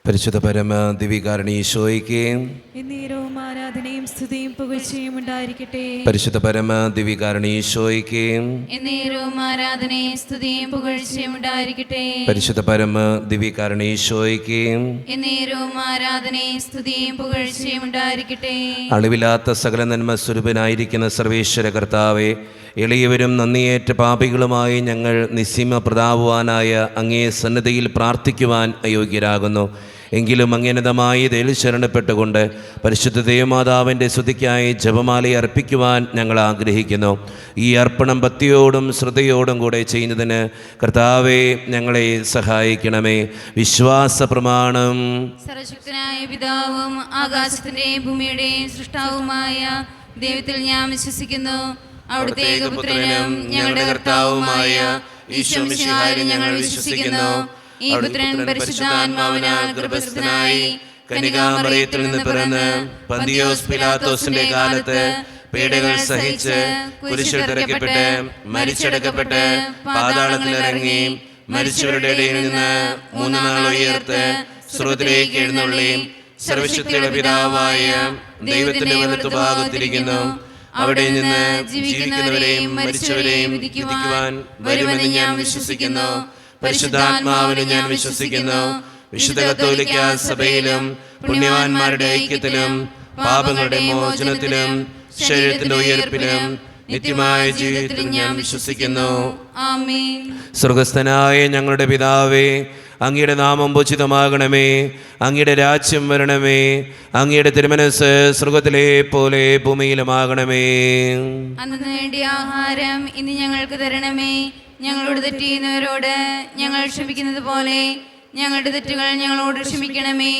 പരിശുദ്ധ പരമ ദിവ്യകാരുണ്യ ഈശോയ്ക്ക് എന്നേരവും ആരാധനയും സ്തുതിയും പുകഴ്ചയും ഉണ്ടായിരിക്കട്ടെ. പരിശുദ്ധ പരമ ദിവ്യകാരുണ്യ ഈശോയ്ക്ക് എന്നേരവും ആരാധനയും സ്തുതിയും പുകഴ്ചയും ഉണ്ടായിരിക്കട്ടെ. പരിശുദ്ധ പരമ ദിവ്യകാരുണ്യ ഈശോയ്ക്ക് എന്നേരവും ആരാധനയും സ്തുതിയും പുകഴ്ചയും ഉണ്ടായിരിക്കട്ടെ. അളിവില്ലാത്ത സകല നന്മ സ്വരൂപനായിരിക്കുന്ന സർവേശ്വര കർത്താവെ, എളിയവരും നന്ദിയേറ്റ പാപികളുമായി ഞങ്ങൾ നിസ്സീമ പ്രതാപവാനായ അങ്ങേ സന്നിധിയിൽ പ്രാർത്ഥിക്കുവാൻ അയോഗ്യരാകുന്നു. എങ്കിലും അങ്ങനതമായി ഇതിൽ ശരണപ്പെട്ടുകൊണ്ട് പരിശുദ്ധ ദേവമാതാവിൻ്റെ സ്തുതിക്കായി ജപമാല അർപ്പിക്കുവാൻ ഞങ്ങൾ ആഗ്രഹിക്കുന്നു. ഈ അർപ്പണം ഭക്തിയോടും ശ്രദ്ധയോടും കൂടെ ചെയ്യുന്നതിന് കർത്താവെ ഞങ്ങളെ സഹായിക്കണമേ. വിശ്വാസ പ്രമാണം. സർവശക്തനായ പിതാവും ആകാശത്തിന്റെയും ഭൂമിയുടെയും സൃഷ്ടാവുമായ ദൈവത്തിൽ ഞാൻ വിശ്വസിക്കുന്നു. അവിടുത്തെ ഏകപുത്രനും ഞങ്ങളുടെ കർത്താവുമായ ഈശോ മിശിഹായിലും ഞങ്ങൾ വിശ്വസിക്കുന്നു. ഈ പുത്രൻ പരിശുദ്ധാത്മാവിനാൽ ഗർഭസ്ഥനായി കന്യകാമറിയത്തിൽ നിന്ന് പിറന്ന് പന്തിയോസ് പിലാത്തോസിന്റെ കാലത്ത് പീഡകൾ സഹിച്ച് കുരിശിൽ തറയ്ക്കപ്പെട്ട് മരിച്ചടക്കപ്പെട്ട് പാതാളത്തിലിറങ്ങി മരിച്ചവരുടെ ഇടയിൽ നിന്ന് 3 നാൾ ഉയർത്ത് സ്വർഗ്ഗത്തിലേക്ക് എഴുന്നള്ളി സർവശക്തിയുടെ പിതാവായ ദൈവത്തിന്റെ വലത്തുഭാഗത്തിരിക്കുന്നു. അവിടെ നിന്ന് ജീവിക്കുന്നവരെയും മരിച്ചവരെയും വിധിക്കുവാൻ വരുമെന്ന് ഞാൻ വിശ്വസിക്കുന്നു. പരിശുദ്ധാത്മാവിനെ ഞാൻ വിശ്വസിക്കുന്നു. വിശുദ്ധ കത്തോലിക്ക സഭയിലും പുണ്യവാന്മാരുടെ ഐക്യത്തിലും പാപങ്ങളുടെ മോചനത്തിലും ശരീരത്തിന്റെ ഉയർപ്പിലും നിത്യമായ ജീവിതത്തിൽ ഞാൻ വിശ്വസിക്കുന്നു. ആമേൻ. സ്വർഗസ്ഥനായ ഞങ്ങളുടെ പിതാവേ, അങ്ങയുടെ നാമം പൂജിതമാകണമേ. അങ്ങയുടെ രാജ്യം വരണമേ. അങ്ങയുടെ തിരുമനസ്സ് സ്വർഗത്തിലെ പോലെ ഭൂമിയിലുമാകണമേ. അന്ന് വേണ്ടിയ ആഹാരം ഇന്ന് ഞങ്ങൾക്ക് തരണമേ. ഞങ്ങളോട് തെറ്റ് ചെയ്യുന്നവരോട് ഞങ്ങൾ ക്ഷമിക്കുന്നത് പോലെ ഞങ്ങളുടെ തെറ്റുകൾ ഞങ്ങളോട് ക്ഷമിക്കണമേ.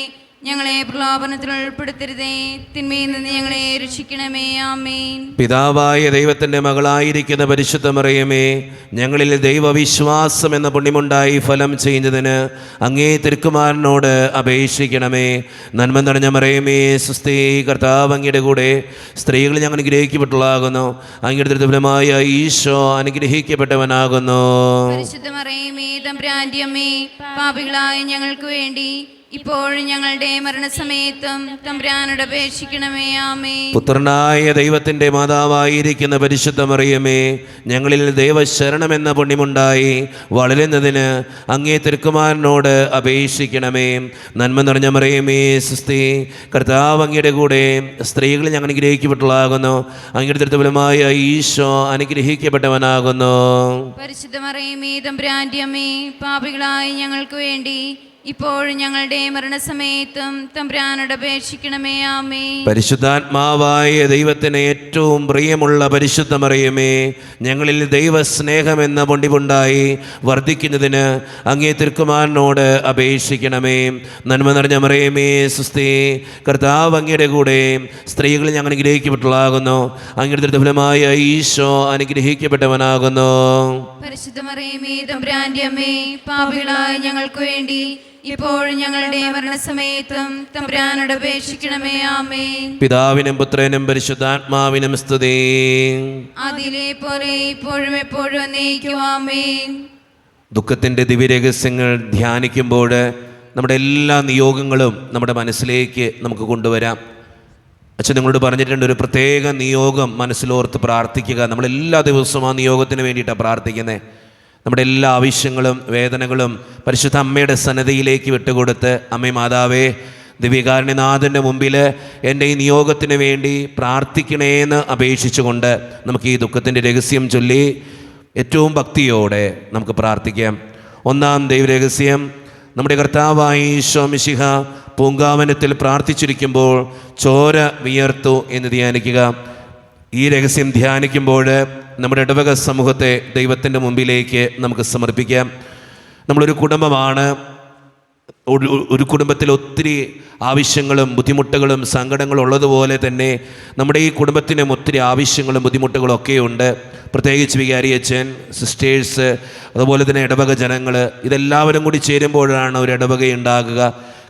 ഞങ്ങളെ പ്രലോഭനത്തിൽ ഉൾപ്പെടുത്തരുതേ, തിന്മയിൽ നിന്ന് ഞങ്ങളെ രക്ഷിക്കണമേ. ആമേൻ. പിതാവായ ദൈവത്തിന്റെ മകളായിരിക്കുന്ന പരിശുദ്ധ മറിയമേ, ഞങ്ങളിൽ ദൈവവിശ്വാസം എന്ന പുണ്യമുണ്ടായി ഫലം ചെയ്യുന്നതിന് അങ്ങേ തിരുക്കുമാരനോട് അപേക്ഷിക്കണമേ. നന്മ നിറഞ്ഞ മറിയമേ, സുസ്ഥി, കർത്താവ് അങ്ങയുടെ കൂടെ സ്ത്രീകൾ ഞങ്ങൾ അനുഗ്രഹിക്കപ്പെട്ടുള്ളാകുന്നു. അങ്ങയുടെ ദുർബലമായ ഈശോ അനുഗ്രഹിക്കപ്പെട്ടവനാകുന്നു. പരിശുദ്ധ മറിയമേ, തമ്പുരാന്റെ അമ്മേ, പാപികളായ ഞങ്ങൾക്ക് വേണ്ടി ഇപ്പോഴും ഞങ്ങളുടെ മരണസമയത്തും തമ്പുരാനോട് അപേക്ഷിക്കണമേ. ആമേൻ. പുത്രനായ ദൈവത്തിന്റെ മാതാവായിരിക്കുന്ന പരിശുദ്ധ മറിയമേ, ഞങ്ങളിൽ ദൈവശരണമെന്ന പുണ്യമുണ്ടായി വളരുന്നതിന് അങ്ങേ തിരുക്കുമാരനോട് അപേക്ഷിക്കണമേ. നന്മ നിറഞ്ഞ മറിയമേ, സുസ്ഥി, കർത്താവ് അങ്ങയുടെ കൂടെ സ്ത്രീകൾ ഞങ്ങൾ അനുഗ്രഹിക്കപ്പെട്ടുള്ളാകുന്നു. അങ്ങയുടെ ദുർബലമായ ഈശോ അനുഗ്രഹിക്കപ്പെട്ടവനാകുന്നു. പരിശുദ്ധ മറിയമേ, തമ്പുരാന്റെ അമ്മേ, പാപികളായ ഞങ്ങൾക്ക് വേണ്ടി ഇപ്പോഴും ഞങ്ങളുടെ മരണസമയത്തും തമ്പുരാനോട് അപേക്ഷിക്കണമേ. ആമേൻ. പരിശുദ്ധാത്മാവായ ദൈവത്തിന് ഏറ്റവും പ്രിയമുള്ള പരിശുദ്ധ മറിയമേ, ഞങ്ങളിൽ ദൈവസ്നേഹമെന്ന പൊണ്ടിപുണ്ടായി വർദ്ധിക്കുന്നതിന് അങ്ങേ തിരുക്കുമാരനോട് അപേക്ഷിക്കണമേ. നന്മ നിറഞ്ഞ മറിയമേ, സുസ്ഥി, കർത്താവ് അങ്ങയുടെ കൂടെ സ്ത്രീകൾ ഞങ്ങൾ അനുഗ്രഹിക്കപ്പെട്ടുള്ളാകുന്നു. അങ്ങയുടെ ദുർബലമായ ഈശോ അനുഗ്രഹിക്കപ്പെട്ടവനാകുന്നു. പരിശുദ്ധ മറിയമേ, തമ്പുരാന്റെ അമ്മേ, പാപികളായ ഞങ്ങൾക്ക് വേണ്ടി ഇപ്പോഴും ഞങ്ങളുടെ മരണസമയത്തും തമ്പുരാനോട് അപേക്ഷിക്കണമേ. ആമേൻ. പിതാവിനും പുത്രനും പരിശുദ്ധാത്മാവിനും സ്തുതി. അതിലെ പോലെ ഇപ്പോഴും എപ്പോഴും എന്നേക്കും. ആമേൻ. ദുഃഖത്തിൻ്റെ ദിവ്യരഹസ്യങ്ങൾ ധ്യാനിക്കുമ്പോൾ നമ്മുടെ എല്ലാ നിയോഗങ്ങളും നമ്മുടെ മനസ്സിലേക്ക് നമുക്ക് കൊണ്ടുവരാം. അച്ഛൻ നിങ്ങളോട് പറഞ്ഞിട്ടുണ്ട്, ഒരു പ്രത്യേക നിയോഗം മനസ്സിലോർത്ത് പ്രാർത്ഥിക്കുക. നമ്മളെല്ലാ ദിവസവും ആ നിയോഗത്തിന് വേണ്ടിയിട്ടാണ് പ്രാർത്ഥിക്കുന്നത്. നമ്മുടെ എല്ലാ ആവശ്യങ്ങളും വേദനകളും പരിശുദ്ധ അമ്മയുടെ സന്നിധിയിലേക്ക് വിട്ടുകൊടുത്ത്, അമ്മേ മാതാവേ, ദിവ്യകാരുണ്യനാഥൻ്റെ മുമ്പിൽ എൻ്റെ ഈ നിയോഗത്തിന് വേണ്ടി പ്രാർത്ഥിക്കണേന്ന് അപേക്ഷിച്ചുകൊണ്ട് നമുക്ക് ഈ ദുഃഖത്തിൻ്റെ രഹസ്യം ചൊല്ലി ഏറ്റവും ഭക്തിയോടെ നമുക്ക് പ്രാർത്ഥിക്കാം. ഒന്നാം ദൈവരഹസ്യം, നമ്മുടെ കർത്താവായ ഈശോ മിശിഹ പൂങ്കാവനത്തിൽ പ്രാർത്ഥിച്ചിരിക്കുമ്പോൾ ചോര വിയർത്തു എന്ന് ധ്യാനിക്കുക. ഈ രഹസ്യം ധ്യാനിക്കുമ്പോൾ നമ്മുടെ ഇടവക സമൂഹത്തെ ദൈവത്തിൻ്റെ മുമ്പിലേക്ക് നമുക്ക് സമർപ്പിക്കാം. നമ്മളൊരു കുടുംബമാണ്. ഒരു കുടുംബത്തിൽ ഒത്തിരി ആവശ്യങ്ങളും ബുദ്ധിമുട്ടുകളും സങ്കടങ്ങളും ഉള്ളതുപോലെ തന്നെ നമ്മുടെ ഈ കുടുംബത്തിനും ഒത്തിരി ആവശ്യങ്ങളും ബുദ്ധിമുട്ടുകളും ഒക്കെയുണ്ട്. പ്രത്യേകിച്ച് വികാരിയച്ഛൻ, സിസ്റ്റേഴ്സ്, അതുപോലെ തന്നെ ഇടവക ജനങ്ങൾ, ഇതെല്ലാവരും കൂടി ചേരുമ്പോഴാണ് ഒരു ഇടവകയുണ്ടാകുക.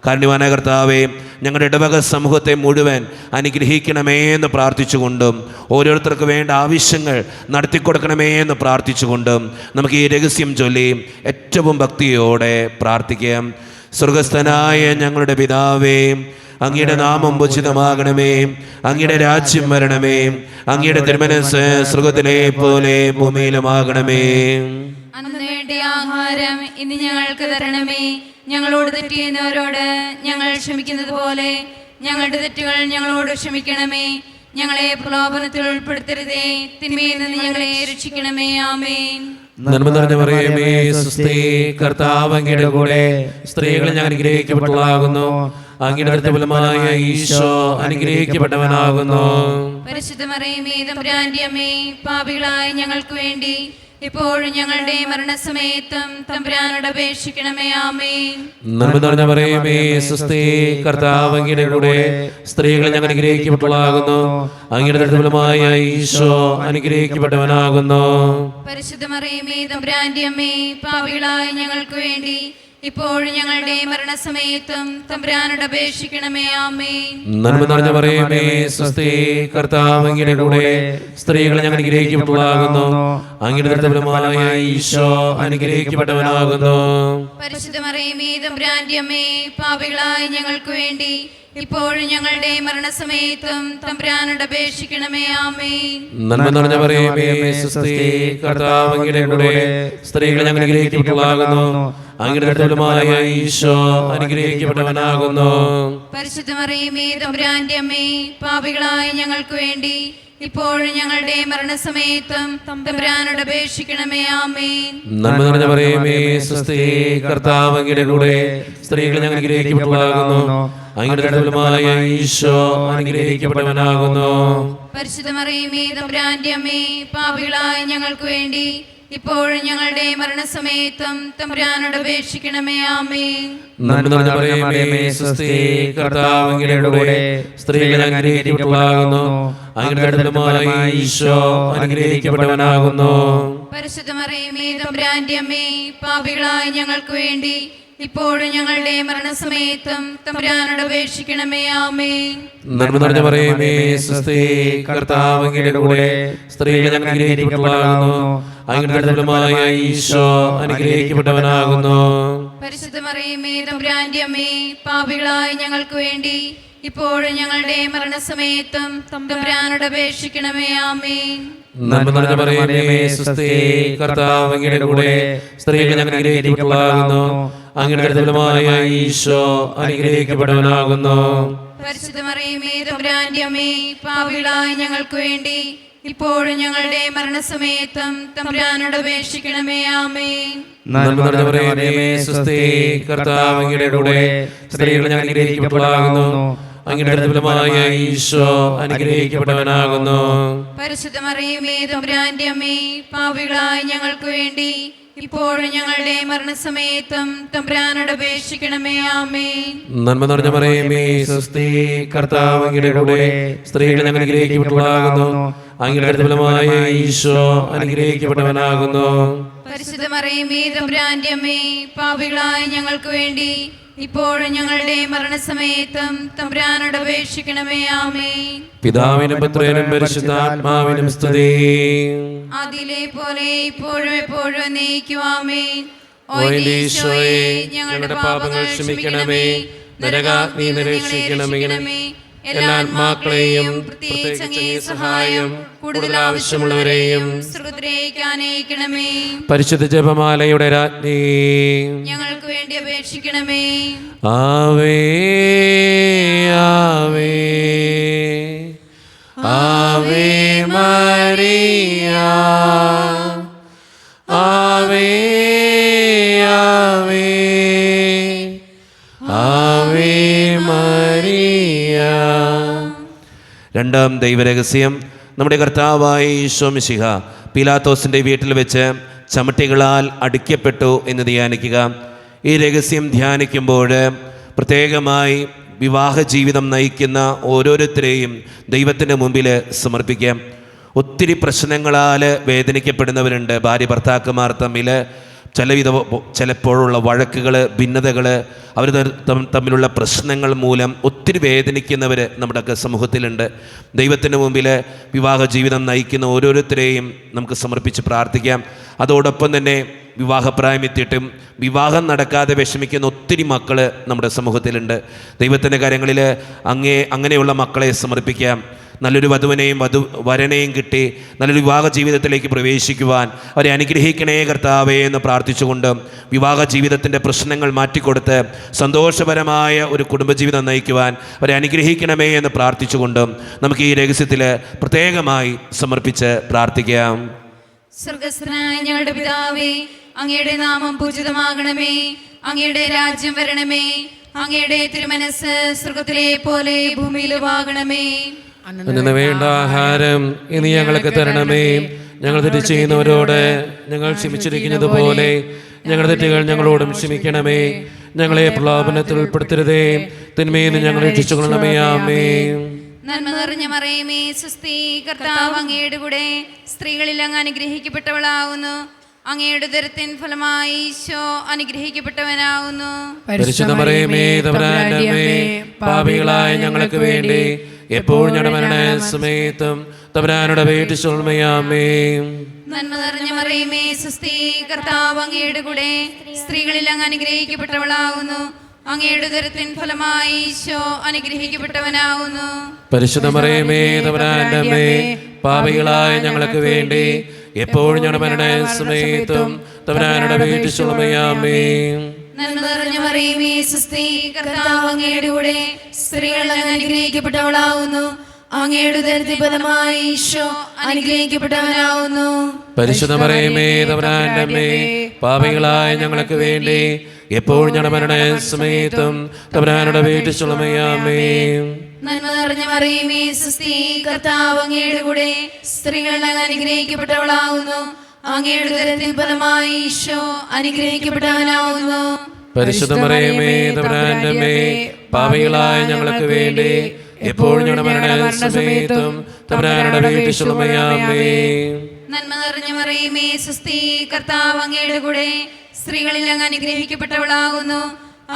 കാരുണ്യവാനായ കർത്താവേ, ഞങ്ങളുടെ ഇടവക സമൂഹത്തെ മുഴുവൻ അനുഗ്രഹിക്കണമേ എന്ന് പ്രാർത്ഥിച്ചുകൊണ്ടും ഓരോരുത്തർക്ക് വേണ്ട ആവശ്യങ്ങൾ നടത്തിക്കൊടുക്കണമേ എന്ന് പ്രാർത്ഥിച്ചുകൊണ്ടും നമുക്ക് ഈ രഹസ്യം ചൊല്ലി ഏറ്റവും ഭക്തിയോടെ പ്രാർത്ഥിക്കാം. സ്വർഗസ്ഥനായ ഞങ്ങളുടെ പിതാവേ, അങ്ങയുടെ നാമം ഉചിതമാകണമേ, അങ്ങയുടെ രാജ്യം വരണമേ, അങ്ങയുടെ തിരുമനസ്സ് സ്വർഗത്തിലെ പോലെ ഭൂമിയിലുമാകണമേ. അന്ന് വേണ്ടിയ ആഹാരം ഇന്ന് ഞങ്ങൾക്ക് തരണമേ. ഞങ്ങളോട് തെറ്റ് ചെയ്യുന്നവരോട് ഞങ്ങൾ ക്ഷമിക്കുന്നത് പോലെ ഞങ്ങളുടെ തെറ്റുകൾ ഞങ്ങളോട് ക്ഷമിക്കണമേ. ഞങ്ങളെ പ്രലോഭനത്തിൽ ഉൾപ്പെടുത്തരുതേ, തിന്മയിൽ നിന്ന് ഞങ്ങളെ രക്ഷിക്കണമേ. ആമേൻ. നന്മ നിറഞ്ഞ മറിയമേ, സ്വസ്തി, കർത്താവ് അങ്ങയുടെ കൂടെ സ്ത്രീകൾ ഞാൻ അനുഗ്രഹിക്കപ്പെട്ടവളാകുന്നു. അങ്ങയുടെ ഫലമായ ഈശോ അനുഗ്രഹിക്കപ്പെട്ടവനാകുന്നു. പരിശുദ്ധ മറിയമേ, തമ്പുരാന്റെ അമ്മേ, പാപികളായ ഞങ്ങൾക്ക് വേണ്ടി ഇപ്പോഴും ഞങ്ങളുടെ മരണസമയത്തും തമ്പുരാനോട് അപേക്ഷിക്കണമേ. ആമേൻ. നന്മ നിറഞ്ഞ മറിയമേ, സ്വസ്തി, കർത്താവ് അങ്ങയുടെ കൂടെ സ്ത്രീകൾ ഞാൻ അനുഗ്രഹിക്കപ്പെട്ടവളാകുന്നു. അങ്ങയുടെ ഫലമായ ഈശോ അനുഗ്രഹിക്കപ്പെട്ടവനാകുന്നു. പരിശുദ്ധ മറിയമേ, തമ്പുരാന്റെ അമ്മേ, പാപികളായ ഞങ്ങൾക്ക് വേണ്ടി ഇപ്പോഴും ഞങ്ങളുടെ മരണസമയത്തും തമ്പുരാനോട് അപേക്ഷിക്കണമേ. ആമേൻ. നന്മ നിറഞ്ഞ മറിയമേ, സ്വസ്തി, കർത്താവ് അങ്ങയുടെ കൂടെ സ്ത്രീകൾ ഞാൻ അനുഗ്രഹിക്കപ്പെട്ടവളാകുന്നു. അങ്ങയുടെ ഫലമായ ഈശോ അനുഗ്രഹിക്കപ്പെട്ടവനാകുന്നു. പരിശുദ്ധ മറിയമേ, തമ്പുരാന്റെ അമ്മേ, പാപികളായ ഞങ്ങൾക്ക് വേണ്ടി ഇപ്പോഴും ഞങ്ങളുടെ മരണസമയത്തും തമ്പുരാനോട് അപേക്ഷിക്കണമേ. ആമേൻ. നന്മ നിറഞ്ഞ മറിയമേ, സ്വസ്തി, കർത്താവ് അങ്ങയുടെ കൂടെ സ്ത്രീകൾ ഞാൻ അനുഗ്രഹിക്കപ്പെട്ടവളാകുന്നു. അങ്ങയുടെ ഫലമായ ഈശോ അനുഗ്രഹിക്കപ്പെട്ടവനാകുന്നു. പരിശുദ്ധ മറിയമേ, തമ്പുരാന്റെ അമ്മേ, പാപികളായ ഞങ്ങൾക്ക് വേണ്ടി ഇപ്പോഴും ഞങ്ങളുടെ മരണസമയത്തും തമ്പുരാനോട് അപേക്ഷിക്കണമേ. ആമേൻ. നന്മ നിറഞ്ഞ മറിയമേ, സ്വസ്തി, കർത്താവ് അങ്ങയുടെ കൂടെ സ്ത്രീകൾ ഞാൻ അനുഗ്രഹിക്കപ്പെട്ടവളാകുന്നു. അങ്ങയുടെ ഫലമായ ഈശോ അനുഗ്രഹിക്കപ്പെട്ടവനാകുന്നു. പരിശുദ്ധ മറിയമേ, തമ്പുരാന്റെ അമ്മേ, പാപികളായ ഞങ്ങൾക്ക് വേണ്ടി ഇപ്പോഴും ഞങ്ങളുടെ മരണസമയത്തും തമ്പുരാനോട് അപേക്ഷിക്കണമേ. ആമേൻ. നന്മ നിറഞ്ഞ മറിയമേ, സ്വസ്തി, കർത്താവ് അങ്ങയുടെ കൂടെ സ്ത്രീകൾ ഞാൻ അനുഗ്രഹിക്കപ്പെട്ടവളാകുന്നു. അങ്ങയുടെ ഫലമായ ഈശോ അനുഗ്രഹിക്കപ്പെട്ടവനാകുന്നു. പരിശുദ്ധ മറിയമേ, തമ്പുരാന്റെ അമ്മേ, പാപികളായ ഞങ്ങൾക്ക് വേണ്ടി ഇപ്പോഴും ഞങ്ങളുടെ മരണസമയത്തും തമ്പുരാനോട് അപേക്ഷിക്കണമേ. ആമേൻ. നന്മ നിറഞ്ഞ മറിയമേ, സ്വസ്തി, കർത്താവ് അങ്ങയുടെ കൂടെ സ്ത്രീകൾ ഞാൻ അനുഗ്രഹിക്കപ്പെട്ടവളാകുന്നു. അങ്ങയുടെ ഫലമായ ഈശോ അനുഗ്രഹിക്കപ്പെട്ടവനാകുന്നു. പരിശുദ്ധ മറിയമേ, തമ്പുരാന്റെ അമ്മേ, പാപികളായ ഞങ്ങൾക്ക് വേണ്ടി ഇപ്പോഴും ഞങ്ങളുടെ മരണസമയത്തും തമ്പുരാനോട് അപേക്ഷിക്കണമേ. ആമേൻ. നന്മ നിറഞ്ഞ മറിയമേ, സ്വസ്തി, കർത്താവ് അങ്ങയുടെ കൂടെ സ്ത്രീകൾ ഞാൻ അനുഗ്രഹിക്കപ്പെട്ടവളാകുന്നു. അങ്ങയുടെ ഫലമായ ഈശോ അനുഗ്രഹിക്കപ്പെട്ടവനാകുന്നു. പരിശുദ്ധ മറിയമേ, തമ്പുരാന്റെ അമ്മേ, പാപികളായ ഞങ്ങൾക്ക് വേണ്ടി ഇപ്പോഴും ഞങ്ങളുടെ മരണസമയത്തും തമ്പുരാനോട് അപേക്ഷിക്കണമേ. ആമേൻ. നന്മ നിറഞ്ഞ മറിയമേ, സ്വസ്തി, കർത്താവ് അങ്ങയുടെ കൂടെ സ്ത്രീകൾ ഞാൻ അനുഗ്രഹിക്കപ്പെട്ടവളാകുന്നു. അങ്ങയുടെ ഫലമായ ഈശോ അനുഗ്രഹിക്കപ്പെട്ടവനാകുന്നു. പരിശുദ്ധ മറിയമേ, തമ്പുരാന്റെ അമ്മേ, പാപികളായ ഞങ്ങൾക്ക് വേണ്ടി ഇപ്പോഴും ഞങ്ങളുടെ മരണസമയത്തും തമ്പുരാനോട് അപേക്ഷിക്കണമേ. ആമേൻ. നന്മ നിറഞ്ഞ മറിയമേ, സ്വസ്തി, കർത്താവ് അങ്ങയുടെ കൂടെ സ്ത്രീകൾ ഞാൻ അനുഗ്രഹിക്കപ്പെട്ടവളാകുന്നു. അങ്ങയുടെ ഫലമായ ഈശോ അനുഗ്രഹിക്കപ്പെട്ടവനാകുന്നു. പരിശുദ്ധ മറിയമേ, തമ്പുരാന്റെ അമ്മേ, പാപികളായ ഞങ്ങൾക്ക് വേണ്ടി ഇപ്പോഴും ഞങ്ങളുടെ മരണസമയത്തും തമ്പുരാനോട് അപേക്ഷിക്കണമേ. ആമേൻ. പിതാവിനും പുത്രനും പരിശുദ്ധാത്മാവിനും സ്തുതി. ആദിയിലെ പോലെ ഇപ്പോഴും എപ്പോഴും എന്നേക്കും. ആമേൻ. ഓ എൻ്റെ ഈശോയെ, ഞങ്ങളുടെ പാപങ്ങൾ ക്ഷമിക്കണമേ, നരകാഗ്നി നിരീക്ഷിക്കണമേ, എല്ലാ ആത്മാക്കളെയും പ്രത്യേകിച്ച് അങ്ങേ സഹായം കൂടുതൽ ആവശ്യമുള്ളവരെയും സ്വർഗ്ഗത്തിലേക്ക് ആനയിക്കണമേ. പരിശുദ്ധ ജപമാലയുടെ രാജ്ഞി, ഞങ്ങൾക്ക് വേണ്ടി അപേക്ഷിക്കണമേ. ആവേ ആവേ ആവേ മരിയ, ആവേ ആവേ ആവേ മരിയ. രണ്ടാം ദൈവരഹസ്യം, നമ്മുടെ കർത്താവായ ഈശോ മിശിഹ പീലാത്തോസിൻ്റെ വീട്ടിൽ വെച്ച് ചമട്ടികളാൽ അടിക്കപ്പെട്ടു എന്ന് ധ്യാനിക്കുക. ഈ രഹസ്യം ധ്യാനിക്കുമ്പോൾ പ്രത്യേകമായി വിവാഹ ജീവിതം നയിക്കുന്ന ഓരോരുത്തരെയും ദൈവത്തിൻ്റെ മുമ്പിൽ സമർപ്പിക്കാം. ഒത്തിരി പ്രശ്നങ്ങളാൽ വേദനിക്കപ്പെടുന്നവരുണ്ട്. ഭാര്യ ഭർത്താക്കന്മാർ തമ്മിൽ ചിലപ്പോഴുള്ള വഴക്കുകൾ, ഭിന്നതകൾ, അവർ തമ്മിലുള്ള പ്രശ്നങ്ങൾ മൂലം ഒത്തിരി വേദനിക്കുന്നവർ നമ്മുടെയൊക്കെ സമൂഹത്തിലുണ്ട്. ദൈവത്തിന് മുമ്പിൽ വിവാഹ ജീവിതം നയിക്കുന്ന ഓരോരുത്തരെയും നമുക്ക് സമർപ്പിച്ച് പ്രാർത്ഥിക്കാം. അതോടൊപ്പം തന്നെ വിവാഹപ്രായമെത്തിയിട്ടും വിവാഹം നടക്കാതെ വിഷമിക്കുന്ന ഒത്തിരി മക്കൾ നമ്മുടെ സമൂഹത്തിലുണ്ട്. ദൈവത്തിൻ്റെ കാര്യങ്ങളിൽ അങ്ങനെയുള്ള മക്കളെ സമർപ്പിക്കാം. നല്ലൊരു വധുവിനെയും വരനെയും കിട്ടി നല്ലൊരു വിവാഹ ജീവിതത്തിലേക്ക് പ്രവേശിക്കുവാൻ അവരെ അനുഗ്രഹിക്കണേ കർത്താവേ എന്ന് പ്രാർത്ഥിച്ചുകൊണ്ട് വിവാഹ ജീവിതത്തിൻ്റെ പ്രശ്നങ്ങൾ മാറ്റിക്കൊടുത്ത് സന്തോഷപരമായ ഒരു കുടുംബജീവിതം നയിക്കുവാൻ അവരെ അനുഗ്രഹിക്കണമേ എന്ന് പ്രാർത്ഥിച്ചുകൊണ്ട് നമുക്ക് ഈ രഹസ്യത്തിൽ പ്രത്യേകമായി സമർപ്പിച്ച് പ്രാർത്ഥിക്കാം. സ്വർഗസ്ഥനായ ഞങ്ങളുടെ പിതാവേ, അങ്ങയുടെ നാമം പൂജിതമാകണമേ, അങ്ങയുടെ രാജ്യം വരണമേ, അങ്ങയുടെ തിരുമനസ് സ്വർഗത്തിലെ പോലെ ഭൂമിയിലുമാകണമേ. അന്നു വേണ്ട ആഹാരം ഇനി ഞങ്ങൾക്ക് തരണമേ. ഞങ്ങൾ തെറ്റ് ചെയ്യുന്നവരോട് ഞങ്ങൾ ക്ഷമിച്ചിരിക്കുന്നത് പോലെ ഞങ്ങളുടെ തെറ്റുകൾ ഞങ്ങളോടും ക്ഷമിക്കണമേ. ഞങ്ങളെ പ്രലോഭനത്തിൽ ഉൾപ്പെടുത്തരുതേ, തിന്മയിൽ ഞങ്ങളെ രക്ഷിച്ചുകൊള്ളണമേ. ആമേൻ. നന്മ നിറഞ്ഞ മറിയമേ, സ്വസ്തി, കർത്താവ് അങ്ങയുടെ കൂടെ സ്ത്രീകളിൽ അങ്ങ് അനുഗ്രഹിക്കപ്പെട്ടവളാവുന്നു. അങ്ങയുടെ ഉദരത്തിൻ ഫലമായി ഈശോ അനുഗ്രഹിക്കപ്പെട്ടവനാവുന്നു. പരിശുദ്ധ മറിയമേ, തമ്പുരാന്റെ അമ്മേ, പാപികളായ ഞങ്ങൾക്ക് വേണ്ടി എപ്പോഴും ഞങ്ങളുടെ മരണസമയത്തും തമ്പുരാനോട് അപേക്ഷിച്ചുകൊള്ളണമേ. ആമേൻ. നന്മ നിറഞ്ഞ മറിയമേ, സ്വസ്തി, കർത്താവ് അങ്ങയുടെ കൂടെ സ്ത്രീകളിൽ അങ്ങ് അനുഗ്രഹിക്കപ്പെട്ടവളാവുന്നു. അങ്ങയുടെ ഉദരത്തിൻ ഫലമായി ഈശോ അനുഗ്രഹിക്കപ്പെട്ടവനാവുന്നു. പരിശുദ്ധ മറിയമേ, തമ്പുരാന്റെ അമ്മേ, പാപികളായ ഞങ്ങൾക്ക് വേണ്ടി എപ്പോഴും ഞങ്ങളുടെ മരണസമയത്തും തമ്പുരാനോട് അപേക്ഷിച്ചുകൊള്ളണമേ. ആമേൻ. നന്മ നിറഞ്ഞ മറിയമേ, സ്വസ്തി, കർത്താവ് അങ്ങയുടെ കൂടെ സ്ത്രീകളിൽ അങ്ങ് അനുഗ്രഹിക്കപ്പെട്ടവളാവുന്നു. അങ്ങയുടെ ഉദരത്തിൻ ഫലമായി ഈശോ അനുഗ്രഹിക്കപ്പെട്ടവനാവുന്നു. പരിശുദ്ധ മറിയമേ, തമ്പുരാന്റെ അമ്മേ, പാപികളായ ഞങ്ങൾക്ക് വേണ്ടി എപ്പോഴും ഞങ്ങളുടെ മരണസമയത്തും തമ്പുരാനോട് അപേക്ഷിച്ചുകൊള്ളണമേ. ആമേൻ. നന്മ നിറഞ്ഞ മറിയമേ, സ്വസ്തി, കർത്താവ് അങ്ങയുടെ കൂടെ സ്ത്രീകളിൽ അങ്ങ് അനുഗ്രഹിക്കപ്പെട്ടവളാവുന്നു. അങ്ങയുടെ ഉദരത്തിൻ ഫലമായി ഈശോ അനുഗ്രഹിക്കപ്പെട്ടവനാവുന്നു. പരിശുദ്ധ മറിയമേ, തമ്പുരാന്റെ അമ്മേ, പാപികളായ ഞങ്ങൾക്ക് വേണ്ടി എപ്പോഴും ഞങ്ങളുടെ മരണസമയത്തും തമ്പുരാനോട് അപേക്ഷിച്ചുകൊള്ളണമേ. ആമേൻ. നന്മ നിറഞ്ഞ മറിയമേ, സ്വസ്തി, കർത്താവ് അങ്ങയുടെ കൂടെ സ്ത്രീകളിൽ അങ്ങ് അനുഗ്രഹിക്കപ്പെട്ടവളാകുന്നു.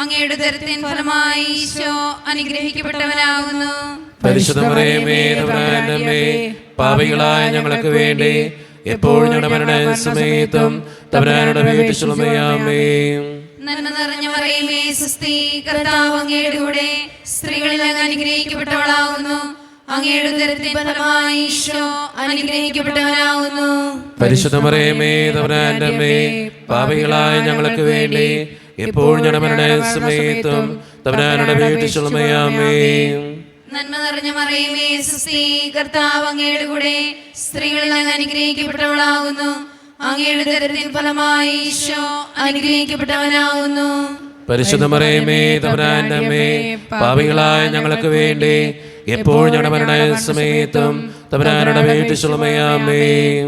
അങ്ങയുടെ ഉദരത്തിൻ ഫലമായി ഈശോ അനുഗ്രഹിക്കപ്പെട്ടവനാകുന്നു. പരിശുദ്ധ മറിയമേ, തമ്പുരാന്റെ അമ്മേ, പാപികളായ ഞങ്ങൾക്ക് വേണ്ടി എപ്പോഴും ഞങ്ങളുടെ മരണസമയത്തും തമ്പുരാനോട് അപേക്ഷിച്ചുകൊള്ളണമേ. ആമേൻ. നന്മ നിറഞ്ഞ മറിയമേ, സ്വസ്തി, കർത്താവ് അങ്ങയുടെ കൂടെ സ്ത്രീകളിൽ അങ്ങ് അനുഗ്രഹിക്കപ്പെട്ടവളാകുന്നു. അങ്ങയുടെ ഉദരത്തിൻ ഫലമായി ഈശോ അനുഗ്രഹിക്കപ്പെട്ടവനാകുന്നു. പരിശുദ്ധ മറിയമേ, തമ്പുരാന്റെ അമ്മേ, പാപികളായ ഞങ്ങൾക്ക് വേണ്ടി എപ്പോഴും ഞങ്ങളുടെ മരണസമയത്തും തമ്പുരാനോട് അപേക്ഷിച്ചുകൊള്ളണമേ. ആമേൻ. നന്മ നിറഞ്ഞ മറിയമേ, സ്വസ്തി, കർത്താവ് അങ്ങയുടെ കൂടെ സ്ത്രീകളിൽ അങ്ങ് അനുഗ്രഹിക്കപ്പെട്ടവളാകുന്നു. അങ്ങയുടെ ഉദരത്തിൻ ഫലമായി ഈശോ അനുഗ്രഹിക്കപ്പെട്ടവനാകുന്നു. പരിശുദ്ധ മറിയമേ, തമ്പുരാന്റെ അമ്മേ, പാപികളായ ഞങ്ങൾക്ക് വേണ്ടി എപ്പോഴും ഞങ്ങളുടെ മരണസമയത്തും തമ്പുരാനോട് അപേക്ഷിച്ചുകൊള്ളണമേ. ആമേൻ.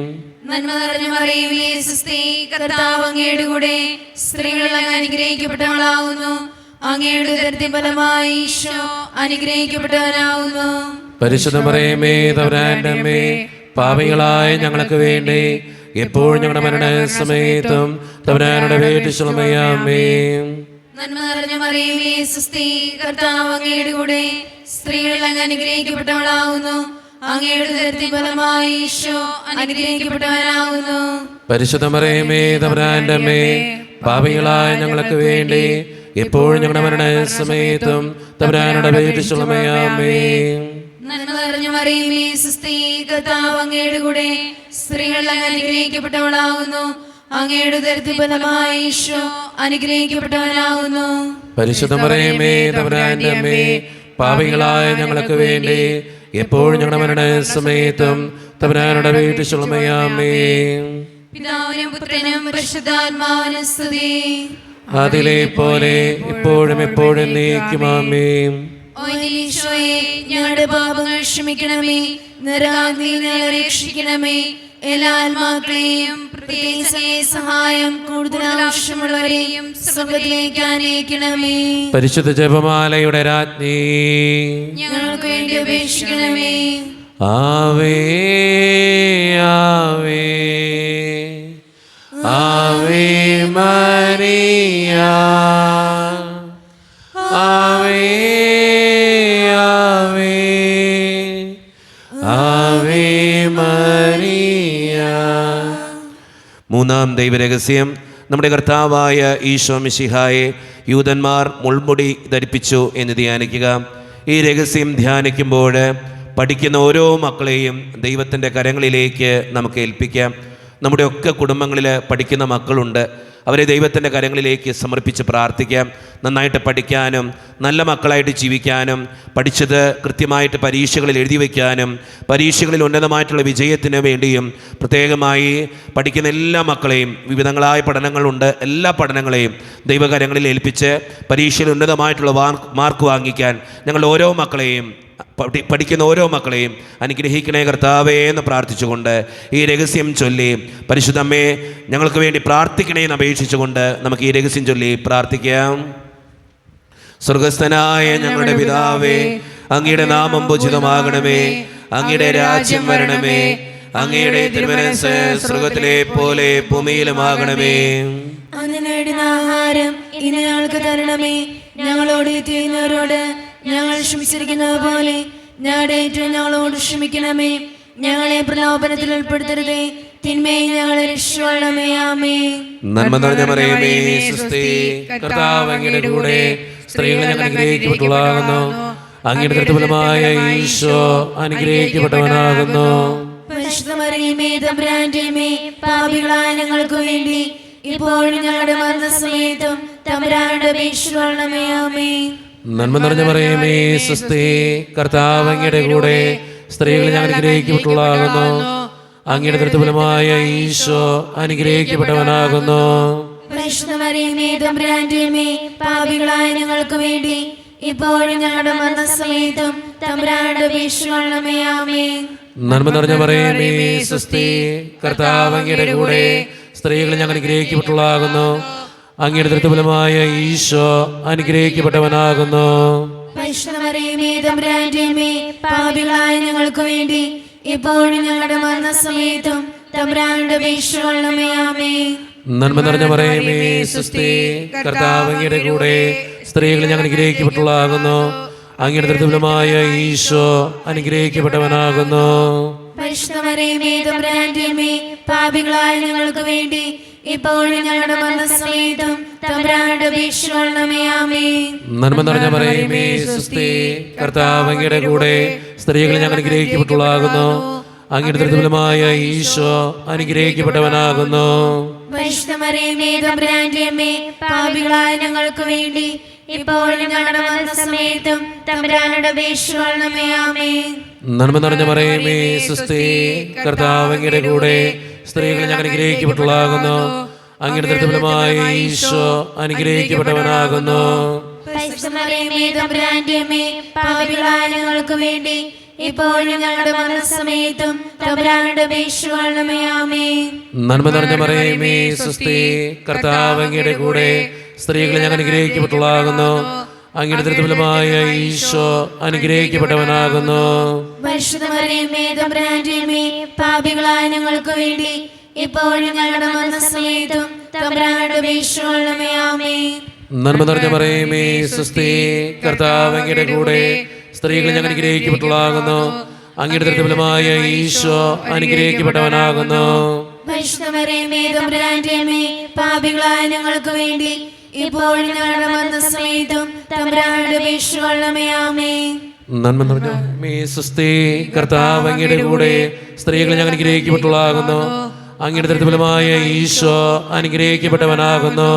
നന്മ നിറഞ്ഞ മറിയമേ, സ്വസ്തി, കർത്താവ് അങ്ങയുടെ കൂടെ സ്ത്രീകളിൽ അങ്ങ് അനുഗ്രഹിക്കപ്പെട്ടവളാകുന്നു. അങ്ങയുടെ ഉദരത്തിൻ ഫലമായി ഈശോ അനുഗ്രഹിക്കപ്പെട്ടവനാകുന്നു. പരിശുദ്ധ മറിയമേ, തമ്പുരാന്റെ അമ്മേ, പാപികളായ ഞങ്ങൾക്ക് വേണ്ടി എപ്പോഴും ഞങ്ങളുടെ മരണസമയത്തും തമ്പുരാനോട് അപേക്ഷിച്ചുകൊള്ളണമേ. ആമേൻ. നന്മ നിറഞ്ഞ മറിയമേ, സ്വസ്തി, കർത്താവ് അങ്ങയുടെ കൂടെ സ്ത്രീകളിൽ അങ്ങ് അനുഗ്രഹിക്കപ്പെട്ടവളാകുന്നു. അങ്ങയുടെ ഉദരത്തിൻ ഫലമായി ഈശോ അനുഗ്രഹിക്കപ്പെട്ടവനാകുന്നു. പരിശുദ്ധ മറിയമേ, തമ്പുരാന്റെ അമ്മേ, പാപികളായ ഞങ്ങൾക്ക് വേണ്ടി എപ്പോഴും ഞങ്ങളുടെ മരണസമയത്തും തമ്പുരാനോട് അപേക്ഷിച്ചുകൊള്ളണമേ. ആമേൻ. നന്മ നിറഞ്ഞ മറിയമേ, സ്വസ്തി, കർത്താവ് അങ്ങയുടെ കൂടെ സ്ത്രീകളിൽ അങ്ങ് അനുഗ്രഹിക്കപ്പെട്ടവളാകുന്നു. അങ്ങയുടെ ഉദരത്തിൻ ഫലമായി ഈശോ അനുഗ്രഹിക്കപ്പെട്ടവനാകുന്നു. പരിശുദ്ധ മറിയമേ, തമ്പുരാന്റെ അമ്മേ, പാപികളായ ഞങ്ങൾക്ക് വേണ്ടി എപ്പോഴും ഞങ്ങളുടെ മരണസമയത്തും തമ്പുരാനോട് അപേക്ഷിച്ചുകൊള്ളണമേ. ആമേൻ. പിതാവിനും പുത്രനും പരിശുദ്ധാത്മാവിനും സ്തുതി. അതിലെ പോലെ ഇപ്പോഴും എപ്പോഴും എന്നേക്കും. ആമേൻ. ഓ ഈശോയെ, ഞങ്ങളുടെ പാപങ്ങൾ ക്ഷമിക്കണമേ, നരകാഗ്നിയിൽ ഞങ്ങളെ രക്ഷിക്കണമേ. എല്ലാ ആത്മാക്കളെയും പ്രത്യേകിച്ച് സഹായം കൂടുതൽ ആവശ്യമുള്ളവരെയും സ്വർഗ്ഗത്തിലേക്ക് ആനയിക്കണമേ. പരിശുദ്ധ ജപമാലയുടെ രാജ്ഞി, ഞങ്ങൾക്ക് വേണ്ടി അപേക്ഷിക്കണമേ. ആവേ ആവേ ആവേ മരിയ, ആവേ ആവേ ആവേ മരിയ. മൂന്നാം ദൈവരഹസ്യം, നമ്മുടെ കർത്താവായ ഈശോ മിശിഹായെ യൂദന്മാർ മുൾമുടി ധരിപ്പിച്ചു എന്ന് ധ്യാനിക്കുക. ഈ രഹസ്യം ധ്യാനിക്കുമ്പോൾ പഠിക്കുന്ന ഓരോ മക്കളെയും ദൈവത്തിൻ്റെ കരങ്ങളിലേക്ക് നമുക്ക് ഏൽപ്പിക്കാം. നമ്മുടെ ഒക്കെ കുടുംബങ്ങളിൽ പഠിക്കുന്ന മക്കളുണ്ട്. അവരെ ദൈവത്തിൻ്റെ കരങ്ങളിലേക്ക് സമർപ്പിച്ച് പ്രാർത്ഥിക്കാം. നന്നായിട്ട് പഠിക്കാനും നല്ല മക്കളായിട്ട് ജീവിക്കാനും പഠിച്ചത് കൃത്യമായിട്ട് പരീക്ഷകളിൽ എഴുതി വയ്ക്കാനും പരീക്ഷകളിൽ ഉന്നതമായിട്ടുള്ള വിജയത്തിന് വേണ്ടിയും പ്രത്യേകമായി പഠിക്കുന്ന എല്ലാ മക്കളെയും, വിവിധങ്ങളായ പഠനങ്ങളുണ്ട്, എല്ലാ പഠനങ്ങളെയും ദൈവകരങ്ങളിൽ ഏൽപ്പിച്ച് പരീക്ഷയിൽ ഉന്നതമായിട്ടുള്ള മാർക്ക് വാങ്ങിക്കാൻ ഞങ്ങളുടെ ഓരോ മക്കളെയും, പഠിക്കുന്ന ഓരോ മക്കളെയും അനുഗ്രഹിക്കണേ കർത്താവേ എന്ന് പ്രാർത്ഥിച്ചുകൊണ്ട് ഈ രഹസ്യം ചൊല്ലി, പരിശുദ്ധമ്മേ ഞങ്ങൾക്ക് വേണ്ടി പ്രാർത്ഥിക്കണേ എന്ന് അപേക്ഷിച്ചുകൊണ്ട് നമുക്ക് ഈ രഹസ്യം ചൊല്ലി പ്രാർത്ഥിക്കാം. സ്വർഗസ്ഥനായ ഞങ്ങളുടെ പിതാവേ, അങ്ങയുടെ നാമം പൂജിതമാകണമേ, അങ്ങയുടെ രാജ്യം വരണമേ, അങ്ങയുടെ തിരുമനസ്സ് സ്വർഗത്തിലെ പോലെ ഭൂമിയിലുമാകണമേ. അന്ന് നേടുന്ന ആഹാരം ഇന്ന് ഞങ്ങൾക്ക് തരണമേ. ഞങ്ങളോട് ചെയ്യുന്നവരോട് ഞങ്ങൾ ക്ഷമിച്ചിരിക്കുന്നത് പോലെ ഞങ്ങളുടെ ഏറ്റവും ഞങ്ങളോട് ക്ഷമിക്കണമേ. ഞങ്ങളെ പ്രലോഭനത്തിൽ ഉൾപ്പെടുത്തരുതേ, തിന്മയെ ഞങ്ങളെ രക്ഷിക്കണമേ. ആമേൻ. നന്മ നിറഞ്ഞ മറിയമേ, സ്വസ്തി, കർത്താവ് അങ്ങയുടെ കൂടെ സ്ത്രീകളെ ഞങ്ങൾ അനുഗ്രഹിക്കപ്പെട്ടവളാകുന്നു. അങ്ങയുടെ കൃത്യഫലമായ ഈശോ അനുഗ്രഹിക്കപ്പെട്ടവനാകുന്നു. പരിശുദ്ധ മറിയമേ, തമ്പുരാന്റെ അമ്മേ, പാപികളായ ഞങ്ങൾക്ക് വേണ്ടി ഇപ്പോഴും ഞങ്ങളുടെ മരണസമയത്തും തമ്പുരാനോട് അപേക്ഷിക്കണമേ. ആമേൻ. നന്മ നിറഞ്ഞ മറിയമേ, സ്വസ്തി, കർത്താവ് അങ്ങയുടെ കൂടെ സ്ത്രീകളെ ഞങ്ങൾ അനുഗ്രഹിക്കപ്പെട്ടവളാകുന്നു. അങ്ങയുടെ കൃത്യഫലമായ ഈശോ അനുഗ്രഹിക്കപ്പെട്ടവനാകുന്നു. പരിശുദ്ധ മറിയമേ, തമ്പുരാന്റെ അമ്മേ, പാപികളായ ഞങ്ങൾക്ക് വേണ്ടി ഇപ്പോഴും ഞങ്ങളുടെ മരണസമയത്തും തമ്പുരാനോട് അപേക്ഷിക്കണമേ. ആമേൻ. നന്മ നിറഞ്ഞ മറിയമേ, സ്വസ്തി, കർത്താവ് അങ്ങയുടെ കൂടെ സ്ത്രീകളെ ഞങ്ങൾ അനുഗ്രഹിക്കപ്പെട്ടവളാകുന്നു. അങ്ങയുടെ കൃത്യഫലമായ ഈശോ അനുഗ്രഹിക്കപ്പെട്ടവനാകുന്നു. പരിശുദ്ധ മറിയമേ, തമ്പുരാന്റെ അമ്മേ, പാപികളായ ഞങ്ങൾക്ക് വേണ്ടി ഇപ്പോഴും ഞങ്ങളുടെ മരണസമയത്തും തമ്പുരാനോട് അപേക്ഷിക്കണമേ. ആമേൻ. നന്മ നിറഞ്ഞ മറിയമേ, സ്വസ്തി, കർത്താവ് അങ്ങയുടെ കൂടെ സ്ത്രീകളെ ഞങ്ങൾ അനുഗ്രഹിക്കപ്പെട്ടവളാകുന്നു. അങ്ങയുടെ കൃത്യഫലമായ ഈശോ അനുഗ്രഹിക്കപ്പെട്ടവനാകുന്നു. പരിശുദ്ധ മറിയമേ, തമ്പുരാന്റെ അമ്മേ, പാപികളായ ഞങ്ങൾക്ക് വേണ്ടി ഇപ്പോഴും ഞങ്ങളുടെ മരണസമയത്തും തമ്പുരാനോട് അപേക്ഷിക്കണമേ. ആമേൻ. നന്മ നിറഞ്ഞ മറിയമേ, സ്വസ്തി, കർത്താവ് അങ്ങയുടെ കൂടെ സ്ത്രീകളെ ഞങ്ങൾ അനുഗ്രഹിക്കപ്പെട്ടവളാകുന്നു. അങ്ങയുടെ കൃത്യഫലമായ ഈശോ അനുഗ്രഹിക്കപ്പെട്ടവനാകുന്നു. പരിശുദ്ധ മറിയമേ, തമ്പുരാന്റെ അമ്മേ, പാപികളായ ഞങ്ങൾക്ക് വേണ്ടി ഇപ്പോഴും ഞങ്ങളുടെ മരണസമയത്തും തമ്പുരാനോട് അപേക്ഷിക്കണമേ. ആമേൻ. നന്മ നിറഞ്ഞ മറിയമേ, സ്വസ്തി, കർത്താവ് അങ്ങയുടെ കൂടെ സ്ത്രീകളെ ഞങ്ങൾ അനുഗ്രഹിക്കപ്പെട്ടവളാകുന്നു. അങ്ങയുടെ കൃത്യഫലമായ ഈശോ അനുഗ്രഹിക്കപ്പെട്ടവനാകുന്നു. പരിശുദ്ധ മറിയമേ, തമ്പുരാന്റെ അമ്മേ, പാപികളായ ഞങ്ങൾക്ക് വേണ്ടി ഇപ്പോഴും ഞങ്ങളുടെ മരണസമയത്തും തമ്പുരാനോട് അപേക്ഷിക്കണമേ. ആമേൻ. നന്മ നിറഞ്ഞ മറിയമേ, സ്വസ്തി, കർത്താവ് അങ്ങയുടെ കൂടെ സ്ത്രീകളെ ഞങ്ങൾ അനുഗ്രഹിക്കപ്പെട്ടവളാകുന്നു. അങ്ങയുടെ കൃത്യഫലമായ ഈശോ അനുഗ്രഹിക്കപ്പെട്ടവനാകുന്നു. പരിശുദ്ധ മറിയമേ, തമ്പുരാന്റെ അമ്മേ, പാപികളായ ഞങ്ങൾക്ക് വേണ്ടി ഇപ്പോഴും ഞങ്ങളുടെ മരണസമയത്തും തമ്പുരാനോട് അപേക്ഷിക്കണമേ. ആമേൻ. നന്മ നിറഞ്ഞ മറിയമേ, സ്വസ്തി, കർത്താവ് അങ്ങയുടെ കൂടെ സ്ത്രീകളെ ഞങ്ങൾ അനുഗ്രഹിക്കപ്പെട്ടവളാകുന്നു. അങ്ങയുടെ കൃത്യഫലമായ ഈശോ അനുഗ്രഹിക്കപ്പെട്ടവനാകുന്നു. പരിശുദ്ധ മറിയമേ, തമ്പുരാന്റെ അമ്മേ, പാപികളായ ഞങ്ങൾക്ക് വേണ്ടി ഇപ്പോഴും ഞങ്ങളുടെ മരണസമയത്തും തമ്പുരാനോട് അപേക്ഷിക്കണമേ. ആമേൻ. നന്മ നിറഞ്ഞ മേ, സ്വസ്തി, കർത്താവ് അങ്ങയുടെ കൂടെ സ്ത്രീകളെ ഞങ്ങൾ അനുഗ്രഹിക്കപ്പെട്ടവളാകുന്നു. അങ്ങയുടെ കൃത്യഫലമായ ഈശോ അനുഗ്രഹിക്കപ്പെട്ടവനാകുന്നു.